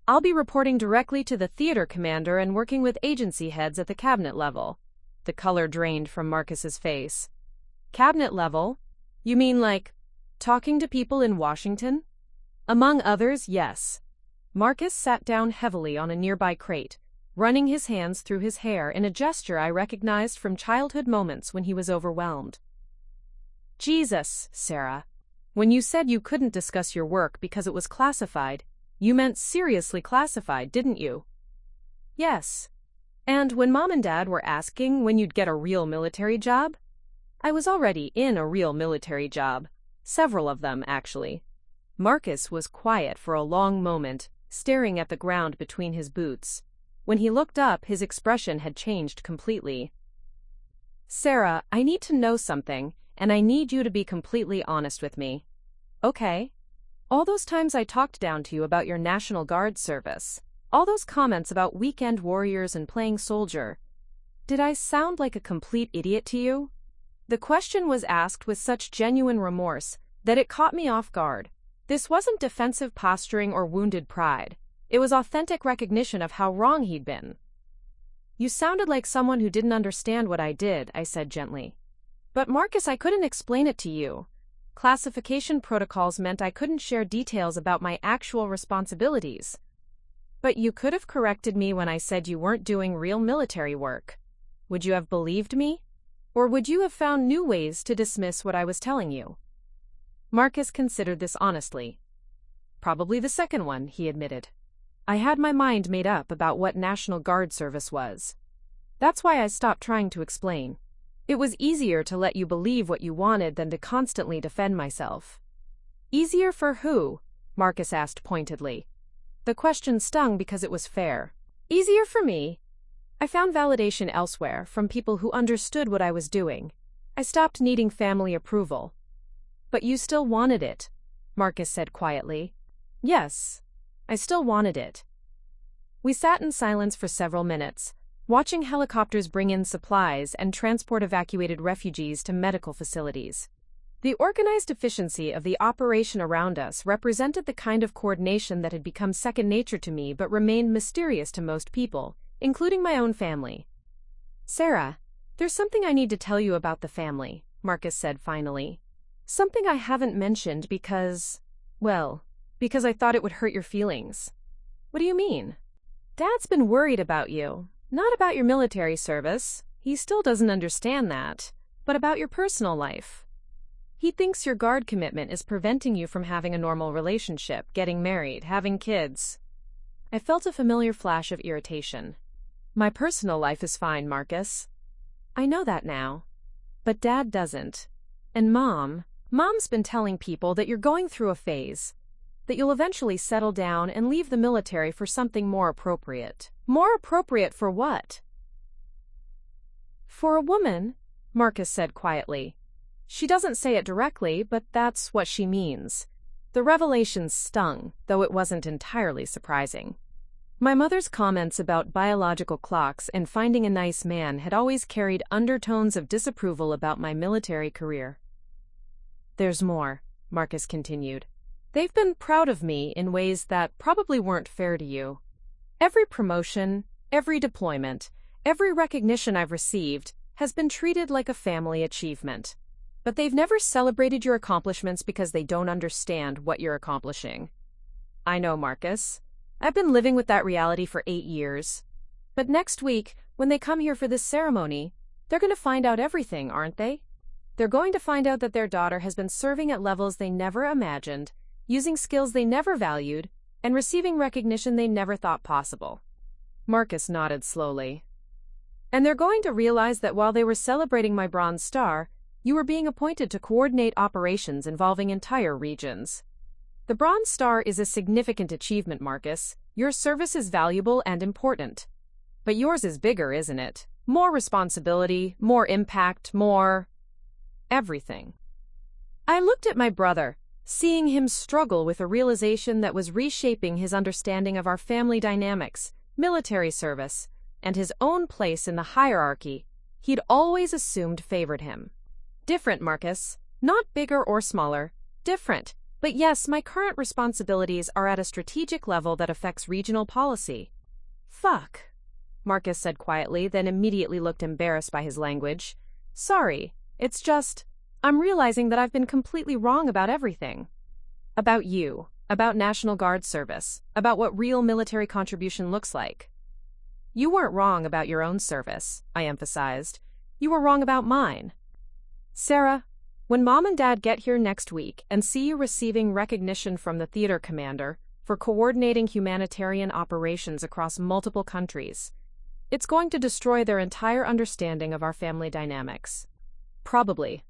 I'll be reporting directly to the theater commander and working with agency heads at the cabinet level. The color drained from Marcus's face. Cabinet level? You mean like talking to people in Washington? Among others, yes. Marcus sat down heavily on a nearby crate, running his hands through his hair in a gesture I recognized from childhood moments when he was overwhelmed. Jesus, Sarah. When you said you couldn't discuss your work because it was classified, you meant seriously classified, didn't you? Yes. And when Mom and Dad were asking when you'd get a real military job? I was already in a real military job. Several of them, actually. Marcus was quiet for a long moment, staring at the ground between his boots. When he looked up, his expression had changed completely. Sarah, I need to know something, and I need you to be completely honest with me. Okay. All those times I talked down to you about your National Guard service, all those comments about weekend warriors and playing soldier, did I sound like a complete idiot to you? The question was asked with such genuine remorse that it caught me off guard. This wasn't defensive posturing or wounded pride. It was authentic recognition of how wrong he'd been. You sounded like someone who didn't understand what I did, I said gently. But Marcus, I couldn't explain it to you. Classification protocols meant I couldn't share details about my actual responsibilities. But you could have corrected me when I said you weren't doing real military work. Would you have believed me? Or would you have found new ways to dismiss what I was telling you? Marcus considered this honestly. Probably the second one, he admitted. I had my mind made up about what National Guard service was. That's why I stopped trying to explain. It was easier to let you believe what you wanted than to constantly defend myself. Easier for who? Marcus asked pointedly. The question stung because it was fair. Easier for me. I found validation elsewhere from people who understood what I was doing. I stopped needing family approval. But you still wanted it, Marcus said quietly. Yes, I still wanted it. We sat in silence for several minutes, watching helicopters bring in supplies and transport evacuated refugees to medical facilities. The organized efficiency of the operation around us represented the kind of coordination that had become second nature to me but remained mysterious to most people, including my own family. "Sarah, there's something I need to tell you about the family," Marcus said finally. "Something I haven't mentioned because I thought it would hurt your feelings." "What do you mean?" "Dad's been worried about you. Not about your military service. He still doesn't understand that. But about your personal life. He thinks your guard commitment is preventing you from having a normal relationship, getting married, having kids." I felt a familiar flash of irritation. "My personal life is fine, Marcus." "I know that now. But Dad doesn't. And Mom's been telling people that you're going through a phase, that you'll eventually settle down and leave the military for something more appropriate." "More appropriate for what?" "For a woman," Marcus said quietly. "She doesn't say it directly, but that's what she means." The revelation stung, though it wasn't entirely surprising. My mother's comments about biological clocks and finding a nice man had always carried undertones of disapproval about my military career. "There's more," Marcus continued. "They've been proud of me in ways that probably weren't fair to you. Every promotion, every deployment, every recognition I've received has been treated like a family achievement. But they've never celebrated your accomplishments because they don't understand what you're accomplishing." "I know, Marcus. I've been living with that reality for 8 years. But next week, when they come here for this ceremony, they're going to find out everything, aren't they? They're going to find out that their daughter has been serving at levels they never imagined, using skills they never valued, and receiving recognition they never thought possible." Marcus nodded slowly. "And they're going to realize that while they were celebrating my Bronze Star, you were being appointed to coordinate operations involving entire regions. The Bronze Star is a significant achievement, Marcus. Your service is valuable and important. But yours is bigger, isn't it? More responsibility, more impact, more everything." I looked at my brother, seeing him struggle with a realization that was reshaping his understanding of our family dynamics, military service, and his own place in the hierarchy he'd always assumed favored him. "Different, Marcus. Not bigger or smaller. Different. But yes, my current responsibilities are at a strategic level that affects regional policy." "Fuck," Marcus said quietly, then immediately looked embarrassed by his language. "Sorry, it's just, I'm realizing that I've been completely wrong about everything. About you, about National Guard service, about what real military contribution looks like." "You weren't wrong about your own service," I emphasized. "You were wrong about mine. Sarah, when Mom and Dad get here next week and see you receiving recognition from the theater commander for coordinating humanitarian operations across multiple countries, it's going to destroy their entire understanding of our family dynamics." "Probably.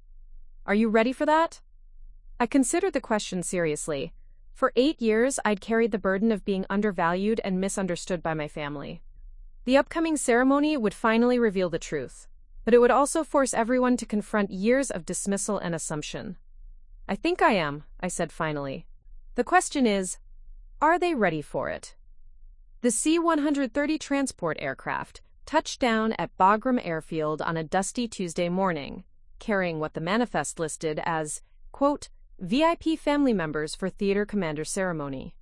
Are you ready for that?" I considered the question seriously. For 8 years, I'd carried the burden of being undervalued and misunderstood by my family. The upcoming ceremony would finally reveal the truth, but it would also force everyone to confront years of dismissal and assumption. "I think I am," I said finally. "The question is, are they ready for it?" The C-130 transport aircraft touched down at Bagram Airfield on a dusty Tuesday morning, carrying what the manifest listed as, quote, "VIP family members for theater commander ceremony."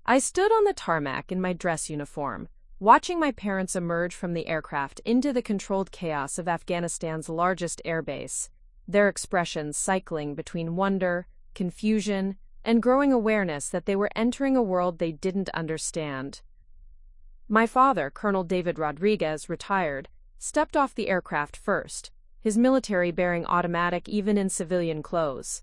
I stood on the tarmac in my dress uniform, watching my parents emerge from the aircraft into the controlled chaos of Afghanistan's largest airbase, their expressions cycling between wonder, confusion, and growing awareness that they were entering a world they didn't understand. My father, Colonel David Rodriguez, retired, stepped off the aircraft first, his military bearing automatic even in civilian clothes.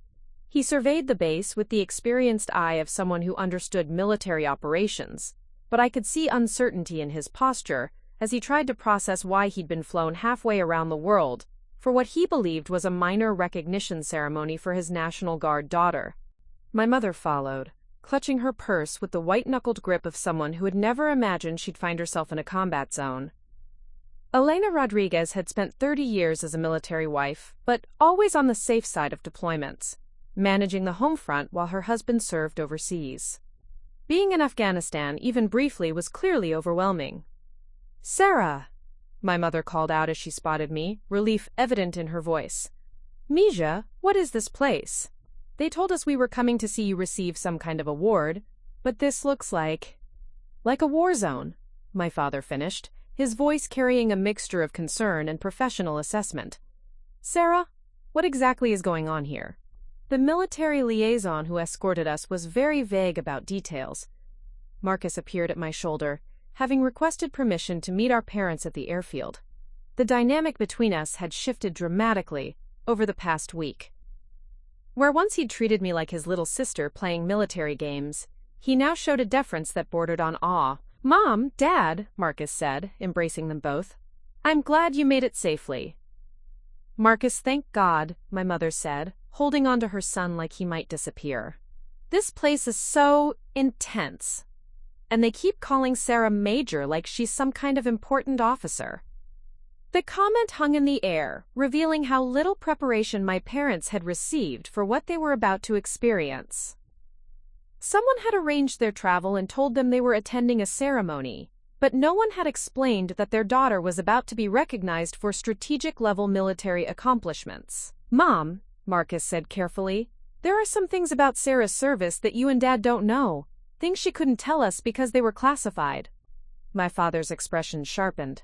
He surveyed the base with the experienced eye of someone who understood military operations, but I could see uncertainty in his posture as he tried to process why he'd been flown halfway around the world for what he believed was a minor recognition ceremony for his National Guard daughter. My mother followed, clutching her purse with the white-knuckled grip of someone who had never imagined she'd find herself in a combat zone. Elena Rodriguez had spent 30 years as a military wife, but always on the safe side of deployments, managing the home front while her husband served overseas. Being in Afghanistan, even briefly, was clearly overwhelming. "Sarah!" my mother called out as she spotted me, relief evident in her voice. "Mija, what is this place? They told us we were coming to see you receive some kind of award, but this looks like a war zone," my father finished, his voice carrying a mixture of concern and professional assessment. "Sarah, what exactly is going on here?" The military liaison who escorted us was very vague about details. Marcus appeared at my shoulder, having requested permission to meet our parents at the airfield. The dynamic between us had shifted dramatically over the past week. Where once he'd treated me like his little sister playing military games, he now showed a deference that bordered on awe. "Mom, Dad," Marcus said, embracing them both. "I'm glad you made it safely." "Marcus, thank God," my mother said, holding on to her son like he might disappear. "This place is so intense. And they keep calling Sarah Major like she's some kind of important officer." The comment hung in the air, revealing how little preparation my parents had received for what they were about to experience. Someone had arranged their travel and told them they were attending a ceremony, but no one had explained that their daughter was about to be recognized for strategic-level military accomplishments. "Mom," Marcus said carefully, "there are some things about Sarah's service that you and Dad don't know. Things she couldn't tell us because they were classified." My father's expression sharpened.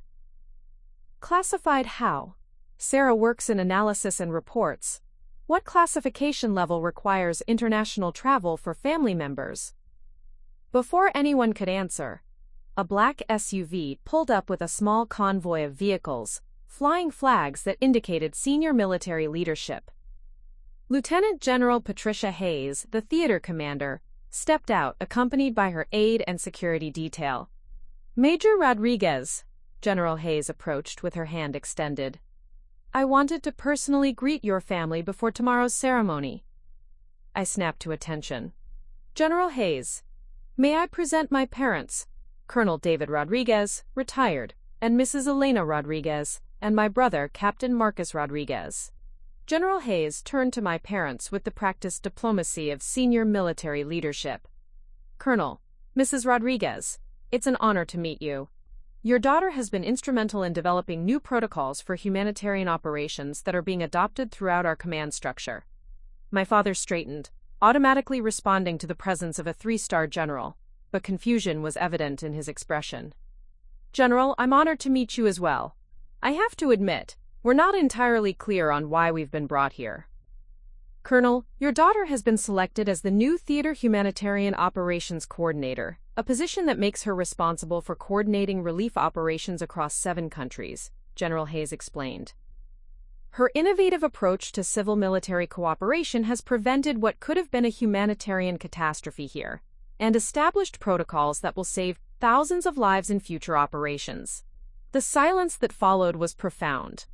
"Classified how? Sarah works in analysis and reports. What classification level requires international travel for family members?" Before anyone could answer, a black SUV pulled up with a small convoy of vehicles, flying flags that indicated senior military leadership. Lieutenant General Patricia Hayes, the theater commander, stepped out accompanied by her aide and security detail. "Major Rodriguez," General Hayes approached with her hand extended. "I wanted to personally greet your family before tomorrow's ceremony." I snapped to attention. "General Hayes, may I present my parents, Colonel David Rodriguez, retired, and Mrs. Elena Rodriguez, and my brother, Captain Marcus Rodriguez." General Hayes turned to my parents with the practiced diplomacy of senior military leadership. "Colonel, Mrs. Rodriguez, it's an honor to meet you. Your daughter has been instrumental in developing new protocols for humanitarian operations that are being adopted throughout our command structure." My father straightened, automatically responding to the presence of a 3-star general, but confusion was evident in his expression. "General, I'm honored to meet you as well. I have to admit, we're not entirely clear on why we've been brought here." "Colonel, your daughter has been selected as the new Theater Humanitarian Operations Coordinator, a position that makes her responsible for coordinating relief operations across 7 countries, General Hayes explained. Her innovative approach to civil-military cooperation has prevented what could have been a humanitarian catastrophe here, and established protocols that will save thousands of lives in future operations. The silence that followed was profound.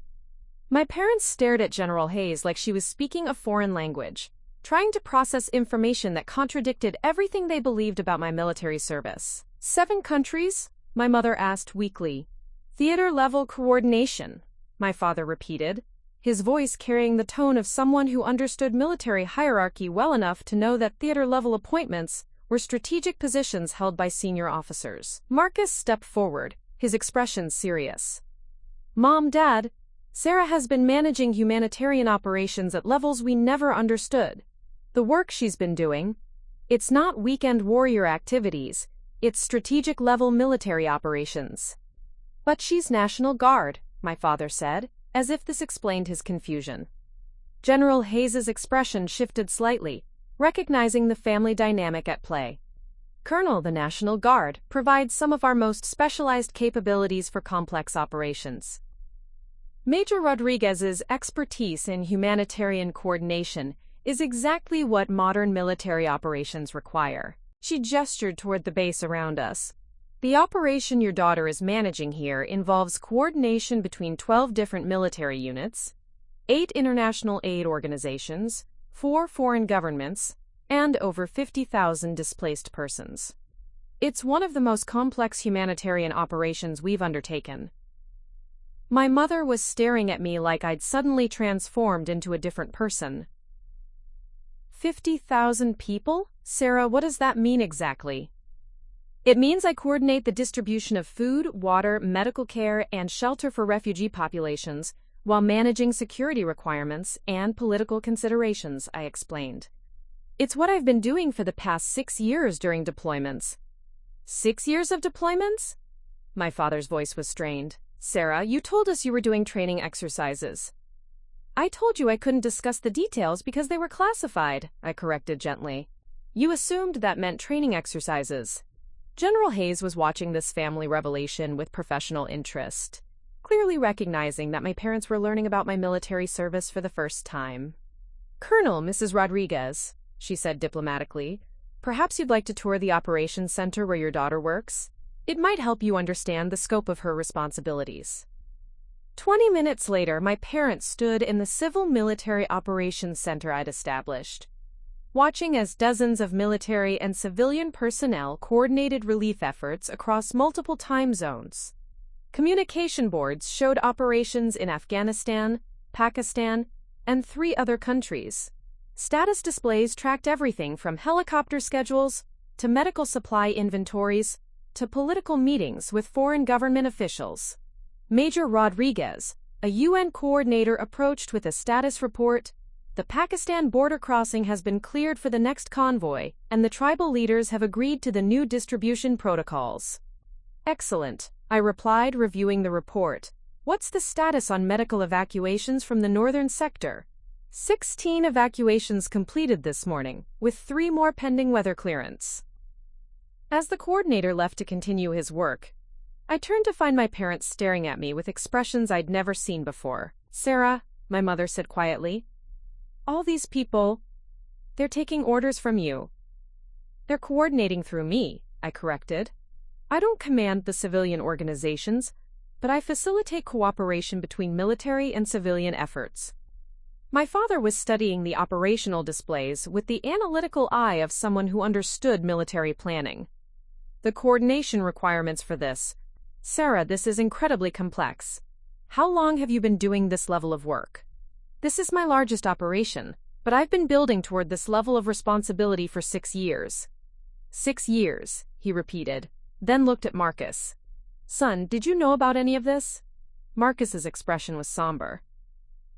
My parents stared at General Hayes like she was speaking a foreign language, trying to process information that contradicted everything they believed about my military service. 7 countries? My mother asked weakly. "Theater-level coordination," my father repeated, his voice carrying the tone of someone who understood military hierarchy well enough to know that theater-level appointments were strategic positions held by senior officers. Marcus stepped forward, his expression serious. "Mom, Dad, Sarah has been managing humanitarian operations at levels we never understood. The work she's been doing, it's not weekend warrior activities, it's strategic-level military operations." "But she's National Guard," my father said, as if this explained his confusion. General Hayes's expression shifted slightly, recognizing the family dynamic at play. "Colonel, the National Guard provides some of our most specialized capabilities for complex operations. Major Rodriguez's expertise in humanitarian coordination is exactly what modern military operations require." She gestured toward the base around us. "The operation your daughter is managing here involves coordination between 12 different military units, 8 international aid organizations, 4 foreign governments, and over 50,000 displaced persons. It's one of the most complex humanitarian operations we've undertaken." My mother was staring at me like I'd suddenly transformed into a different person. 50,000 people? Sarah, what does that mean exactly?" It means I coordinate the distribution of food, water, medical care, and shelter for refugee populations while managing security requirements and political considerations, I explained. It's what I've been doing for the past 6 years during deployments. 6 years of deployments? My father's voice was strained. Sarah, you told us you were doing training exercises. I told you I couldn't discuss the details because they were classified, I corrected gently. You assumed that meant training exercises. General Hayes was watching this family revelation with professional interest, clearly recognizing that my parents were learning about my military service for the first time. Colonel, Mrs. Rodriguez, she said diplomatically, perhaps you'd like to tour the operations center where your daughter works? It might help you understand the scope of her responsibilities. 20 minutes later, my parents stood in the Civil Military Operations Center I'd established, watching as dozens of military and civilian personnel coordinated relief efforts across multiple time zones. Communication boards showed operations in Afghanistan, Pakistan, and 3 other countries. Status displays tracked everything from helicopter schedules to medical supply inventories to political meetings with foreign government officials. Major Rodriguez, a UN coordinator, approached with a status report. The Pakistan border crossing has been cleared for the next convoy, and the tribal leaders have agreed to the new distribution protocols. Excellent, I replied, reviewing the report. What's the status on medical evacuations from the northern sector? 16 evacuations completed this morning, with 3 more pending weather clearance. As the coordinator left to continue his work, I turned to find my parents staring at me with expressions I'd never seen before. Sarah, my mother said quietly, all these people, they're taking orders from you. They're coordinating through me, I corrected. I don't command the civilian organizations, but I facilitate cooperation between military and civilian efforts. My father was studying the operational displays with the analytical eye of someone who understood military planning. The coordination requirements for this. Sarah, this is incredibly complex. How long have you been doing this level of work? This is my largest operation, but I've been building toward this level of responsibility for 6 years. 6 years, he repeated, then looked at Marcus. Son, did you know about any of this? Marcus's expression was somber.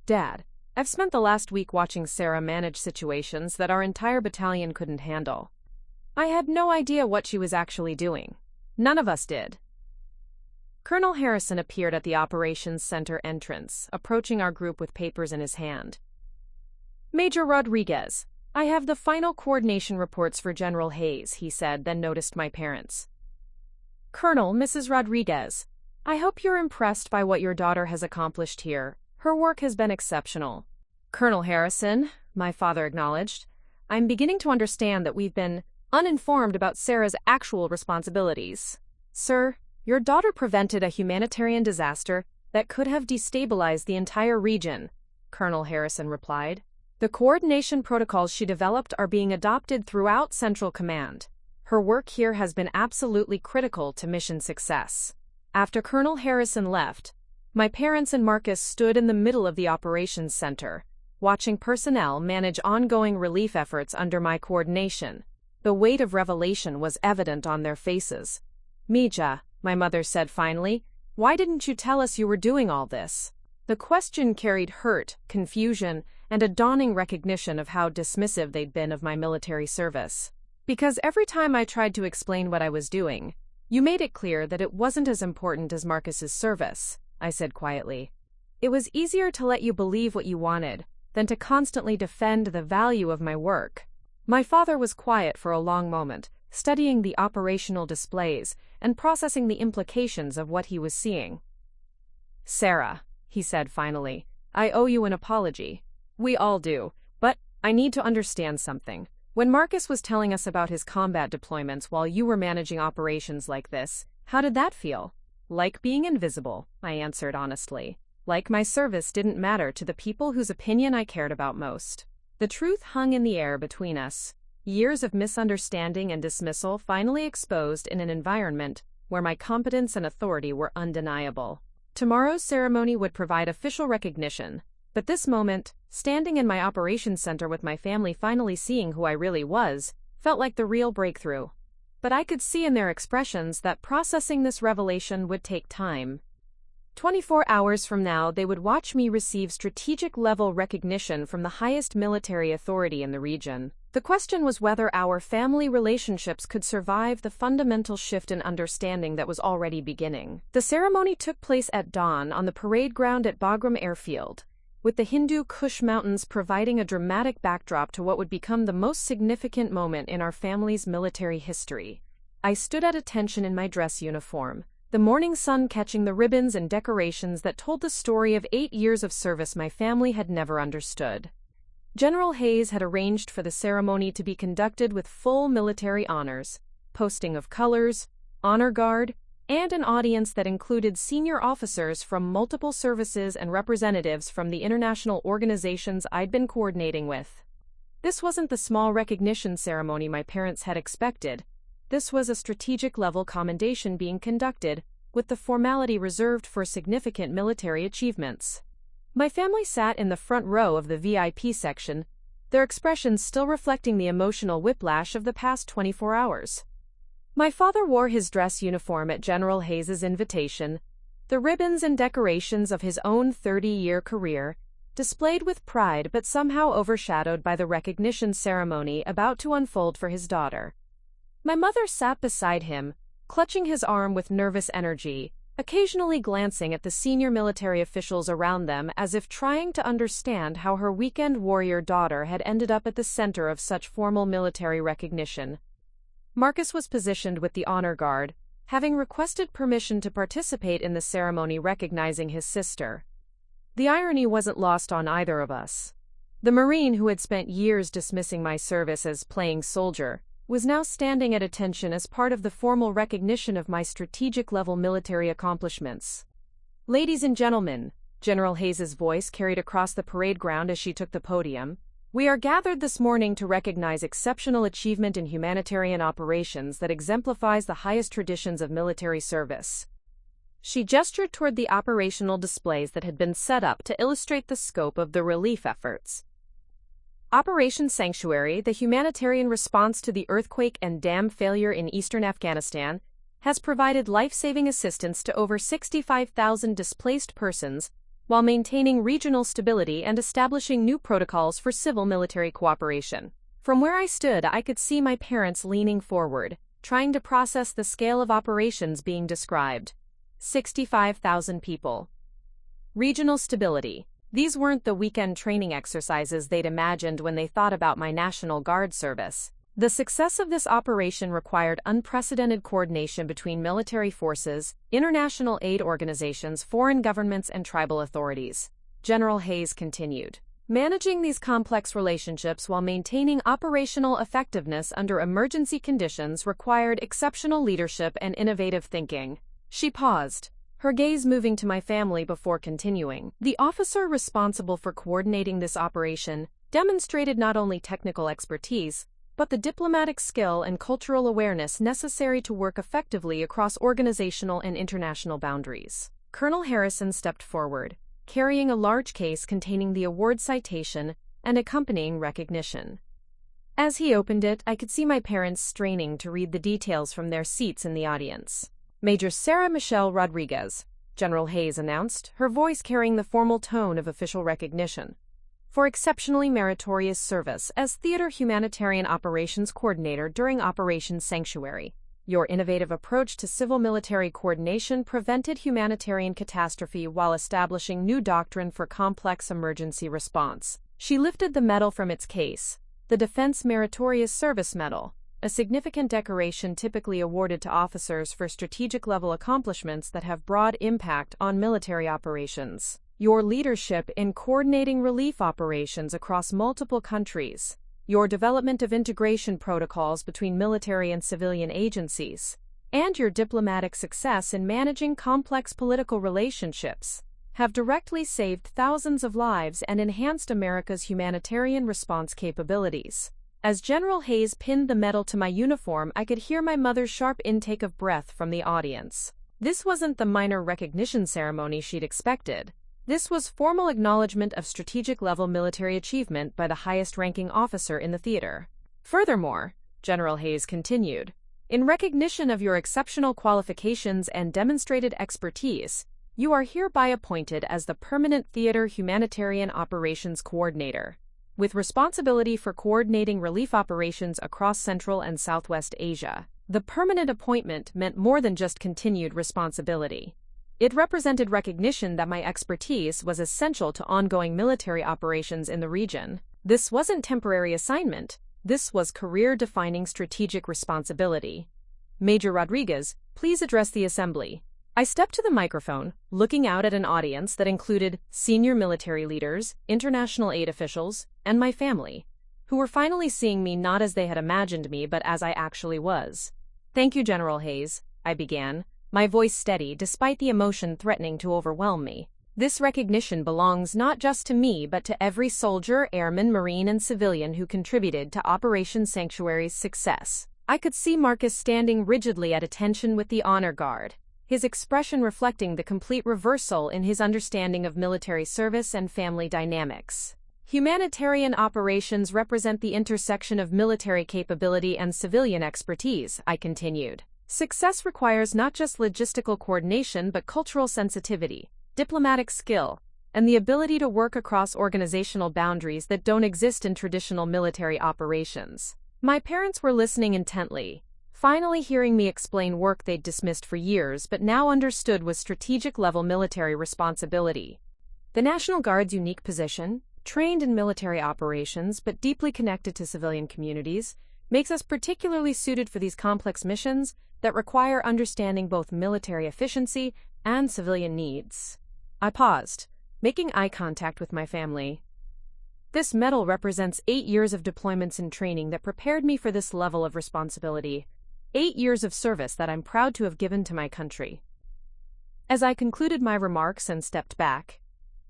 Dad, I've spent the last week watching Sarah manage situations that our entire battalion couldn't handle. I had no idea what she was actually doing. None of us did. Colonel Harrison appeared at the operations center entrance, approaching our group with papers in his hand. Major Rodriguez, I have the final coordination reports for General Hayes, he said, then noticed my parents. Colonel, Mrs. Rodriguez, I hope you're impressed by what your daughter has accomplished here. Her work has been exceptional. Colonel Harrison, my father acknowledged, I'm beginning to understand that we've been uninformed about Sarah's actual responsibilities. Sir, your daughter prevented a humanitarian disaster that could have destabilized the entire region, Colonel Harrison replied. The coordination protocols she developed are being adopted throughout Central Command. Her work here has been absolutely critical to mission success. After Colonel Harrison left, my parents and Marcus stood in the middle of the operations center, watching personnel manage ongoing relief efforts under my coordination. The weight of revelation was evident on their faces. Mija, my mother said finally, why didn't you tell us you were doing all this? The question carried hurt, confusion, and a dawning recognition of how dismissive they'd been of my military service. Because every time I tried to explain what I was doing, you made it clear that it wasn't as important as Marcus's service, I said quietly. It was easier to let you believe what you wanted than to constantly defend the value of my work. My father was quiet for a long moment, studying the operational displays and processing the implications of what he was seeing. Sarah, he said finally, I owe you an apology. We all do, but I need to understand something. When Marcus was telling us about his combat deployments while you were managing operations like this, how did that feel? Like being invisible, I answered honestly. Like my service didn't matter to the people whose opinion I cared about most. The truth hung in the air between us. Years of misunderstanding and dismissal finally exposed in an environment where my competence and authority were undeniable. Tomorrow's ceremony would provide official recognition, but this moment, standing in my operations center with my family finally seeing who I really was, felt like the real breakthrough. but I could see in their expressions that processing this revelation would take time. 24 hours from now, they would watch me receive strategic-level recognition from the highest military authority in the region. The question was whether our family relationships could survive the fundamental shift in understanding that was already beginning. The ceremony took place at dawn on the parade ground at Bagram Airfield, with the Hindu Kush Mountains providing a dramatic backdrop to what would become the most significant moment in our family's military history. I stood at attention in my dress uniform, the morning sun catching the ribbons and decorations that told the story of 8 years of service my family had never understood. General Hayes had arranged for the ceremony to be conducted with full military honors, posting of colors, honor guard, and an audience that included senior officers from multiple services and representatives from the international organizations I'd been coordinating with. This wasn't the small recognition ceremony my parents had expected. This was a strategic-level commendation being conducted, with the formality reserved for significant military achievements. My family sat in the front row of the VIP section, their expressions still reflecting the emotional whiplash of the past 24 hours. My father wore his dress uniform at General Hayes's invitation, the ribbons and decorations of his own 30-year career, displayed with pride but somehow overshadowed by the recognition ceremony about to unfold for his daughter. My mother sat beside him, clutching his arm with nervous energy, occasionally glancing at the senior military officials around them as if trying to understand how her weekend warrior daughter had ended up at the center of such formal military recognition. Marcus was positioned with the honor guard, having requested permission to participate in the ceremony recognizing his sister. The irony wasn't lost on either of us. The Marine who had spent years dismissing my service as playing soldier was now standing at attention as part of the formal recognition of my strategic-level military accomplishments. "Ladies and gentlemen," General Hayes's voice carried across the parade ground as she took the podium, "we are gathered this morning to recognize exceptional achievement in humanitarian operations that exemplifies the highest traditions of military service." She gestured toward the operational displays that had been set up to illustrate the scope of the relief efforts. Operation Sanctuary, the humanitarian response to the earthquake and dam failure in eastern Afghanistan, has provided life-saving assistance to over 65,000 displaced persons while maintaining regional stability and establishing new protocols for civil-military cooperation. From where I stood, I could see my parents leaning forward, trying to process the scale of operations being described. 65,000 people. Regional stability. These weren't the weekend training exercises they'd imagined when they thought about my National Guard service. The success of this operation required unprecedented coordination between military forces, international aid organizations, foreign governments, and tribal authorities. General Hayes continued. Managing these complex relationships while maintaining operational effectiveness under emergency conditions required exceptional leadership and innovative thinking. She paused, her gaze moving to my family before continuing. The officer responsible for coordinating this operation demonstrated not only technical expertise, but the diplomatic skill and cultural awareness necessary to work effectively across organizational and international boundaries. Colonel Harrison stepped forward, carrying a large case containing the award citation and accompanying recognition. As he opened it, I could see my parents straining to read the details from their seats in the audience. "Major Sarah Michelle Rodriguez," General Hayes announced, her voice carrying the formal tone of official recognition, "for exceptionally meritorious service as Theater Humanitarian Operations Coordinator during Operation Sanctuary. Your innovative approach to civil-military coordination prevented humanitarian catastrophe while establishing new doctrine for complex emergency response." She lifted the medal from its case, the Defense Meritorious Service Medal, a significant decoration typically awarded to officers for strategic-level accomplishments that have broad impact on military operations. Your leadership in coordinating relief operations across multiple countries, your development of integration protocols between military and civilian agencies, and your diplomatic success in managing complex political relationships have directly saved thousands of lives and enhanced America's humanitarian response capabilities. As General Hayes pinned the medal to my uniform, I could hear my mother's sharp intake of breath from the audience. This wasn't the minor recognition ceremony she'd expected. This was formal acknowledgement of strategic-level military achievement by the highest-ranking officer in the theater. Furthermore, General Hayes continued, In recognition of your exceptional qualifications and demonstrated expertise, you are hereby appointed as the Permanent Theater Humanitarian Operations Coordinator, with responsibility for coordinating relief operations across Central and Southwest Asia. The permanent appointment meant more than just continued responsibility. It represented recognition that my expertise was essential to ongoing military operations in the region. This wasn't temporary assignment. This was career-defining strategic responsibility. Major Rodriguez, please address the assembly. I stepped to the microphone, looking out at an audience that included senior military leaders, international aid officials, and my family, who were finally seeing me not as they had imagined me but as I actually was. Thank you, General Hayes, I began, my voice steady despite the emotion threatening to overwhelm me. This recognition belongs not just to me but to every soldier, airman, Marine, and civilian who contributed to Operation Sanctuary's success. I could see Marcus standing rigidly at attention with the honor guard, his expression reflecting the complete reversal in his understanding of military service and family dynamics. Humanitarian operations represent the intersection of military capability and civilian expertise, I continued. Success requires not just logistical coordination but cultural sensitivity, diplomatic skill, and the ability to work across organizational boundaries that don't exist in traditional military operations. My parents were listening intently, finally hearing me explain work they'd dismissed for years but now understood was strategic-level military responsibility. The National Guard's unique position, trained in military operations but deeply connected to civilian communities, makes us particularly suited for these complex missions that require understanding both military efficiency and civilian needs. I paused, making eye contact with my family. This medal represents 8 years of deployments and training that prepared me for this level of responsibility. 8 years of service that I'm proud to have given to my country. As I concluded my remarks and stepped back,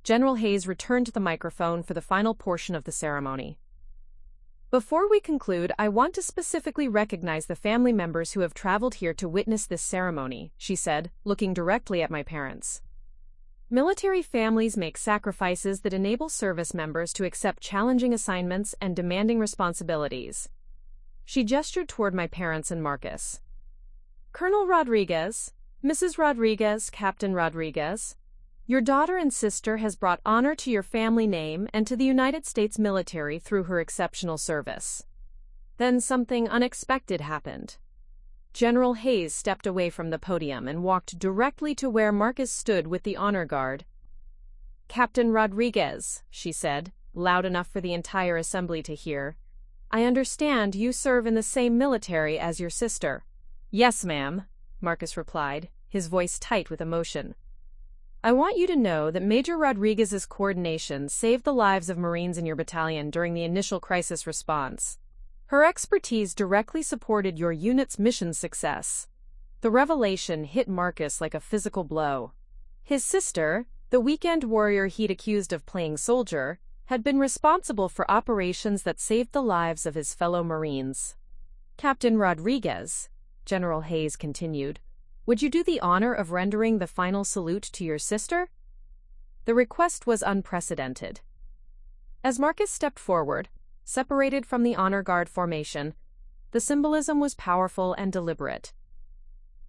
General Hayes returned to the microphone for the final portion of the ceremony. Before we conclude, I want to specifically recognize the family members who have traveled here to witness this ceremony, she said, looking directly at my parents. Military families make sacrifices that enable service members to accept challenging assignments and demanding responsibilities. She gestured toward my parents and Marcus. Colonel Rodriguez, Mrs. Rodriguez, Captain Rodriguez, your daughter and sister has brought honor to your family name and to the United States military through her exceptional service. Then something unexpected happened. General Hayes stepped away from the podium and walked directly to where Marcus stood with the honor guard. Captain Rodriguez, she said, loud enough for the entire assembly to hear, I understand you serve in the same military as your sister. Yes, ma'am, Marcus replied, his voice tight with emotion. I want you to know that Major Rodriguez's coordination saved the lives of Marines in your battalion during the initial crisis response. Her expertise directly supported your unit's mission success. The revelation hit Marcus like a physical blow. His sister, the weekend warrior he'd accused of playing soldier, had been responsible for operations that saved the lives of his fellow Marines. Captain Rodriguez, General Hayes continued, would you do the honor of rendering the final salute to your sister? The request was unprecedented. As Marcus stepped forward, separated from the honor guard formation, the symbolism was powerful and deliberate.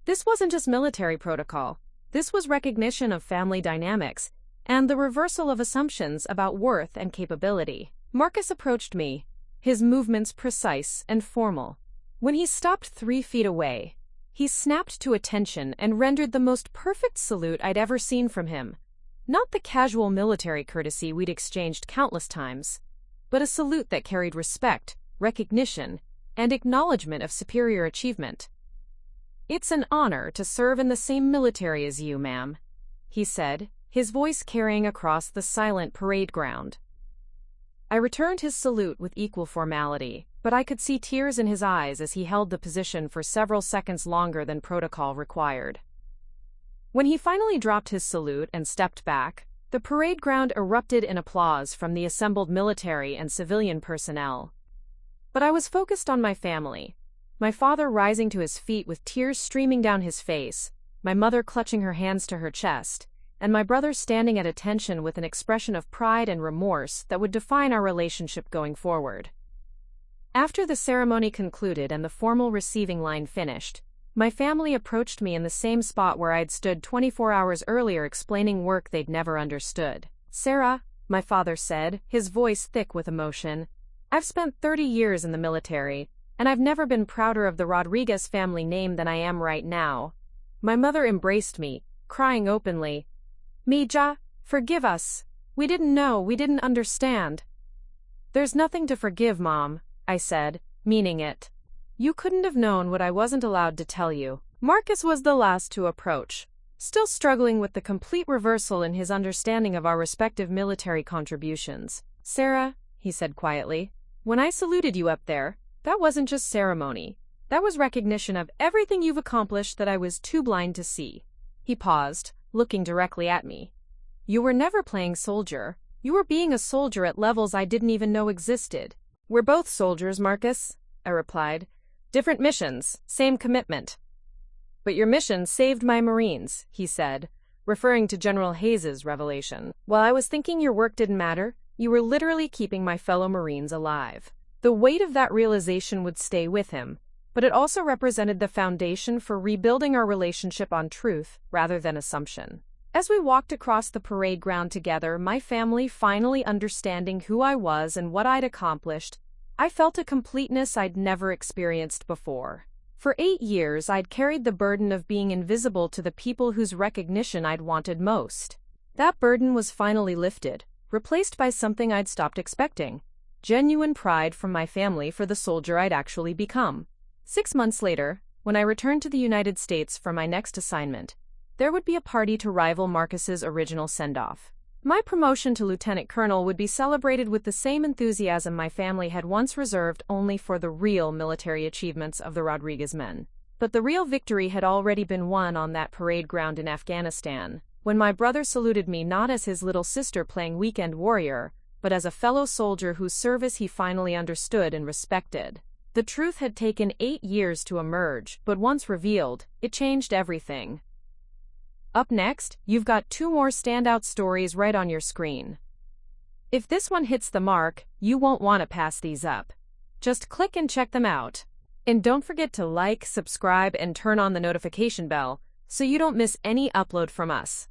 This wasn't just military protocol. This was recognition of family dynamics and the reversal of assumptions about worth and capability. Marcus approached me, his movements precise and formal. When he stopped 3 feet away, he snapped to attention and rendered the most perfect salute I'd ever seen from him. Not the casual military courtesy we'd exchanged countless times, but a salute that carried respect, recognition, and acknowledgement of superior achievement. It's an honor to serve in the same military as you, ma'am, he said, his voice carrying across the silent parade ground. I returned his salute with equal formality, but I could see tears in his eyes as he held the position for several seconds longer than protocol required. When he finally dropped his salute and stepped back, the parade ground erupted in applause from the assembled military and civilian personnel. But I was focused on my family, my father rising to his feet with tears streaming down his face, my mother clutching her hands to her chest, and my brother standing at attention with an expression of pride and remorse that would define our relationship going forward. After the ceremony concluded and the formal receiving line finished, my family approached me in the same spot where I'd stood 24 hours earlier explaining work they'd never understood. "Sarah," my father said, his voice thick with emotion, "I've spent 30 years in the military, and I've never been prouder of the Rodriguez family name than I am right now." My mother embraced me, crying openly, "Mija, forgive us. We didn't know, we didn't understand." "There's nothing to forgive, Mom," I said, meaning it. "You couldn't have known what I wasn't allowed to tell you." Marcus was the last to approach, still struggling with the complete reversal in his understanding of our respective military contributions. "Sarah," he said quietly, "when I saluted you up there, that wasn't just ceremony. That was recognition of everything you've accomplished that I was too blind to see." He paused, looking directly at me. "You were never playing soldier. You were being a soldier at levels I didn't even know existed." "We're both soldiers, Marcus," I replied. "Different missions, same commitment." "But your mission saved my Marines," he said, referring to General Hayes's revelation. "While I was thinking your work didn't matter, you were literally keeping my fellow Marines alive." The weight of that realization would stay with him, but it also represented the foundation for rebuilding our relationship on truth rather than assumption. As we walked across the parade ground together, my family finally understanding who I was and what I'd accomplished, I felt a completeness I'd never experienced before. For 8 years, I'd carried the burden of being invisible to the people whose recognition I'd wanted most. That burden was finally lifted, replaced by something I'd stopped expecting: genuine pride from my family for the soldier I'd actually become. 6 months later, when I returned to the United States for my next assignment, there would be a party to rival Marcus's original send-off. My promotion to lieutenant colonel would be celebrated with the same enthusiasm my family had once reserved only for the real military achievements of the Rodriguez men. But the real victory had already been won on that parade ground in Afghanistan, when my brother saluted me not as his little sister playing weekend warrior, but as a fellow soldier whose service he finally understood and respected. The truth had taken 8 years to emerge, but once revealed, it changed everything. Up next, you've got 2 more standout stories right on your screen. If this one hits the mark, you won't want to pass these up. Just click and check them out. And don't forget to like, subscribe, and turn on the notification bell so you don't miss any upload from us.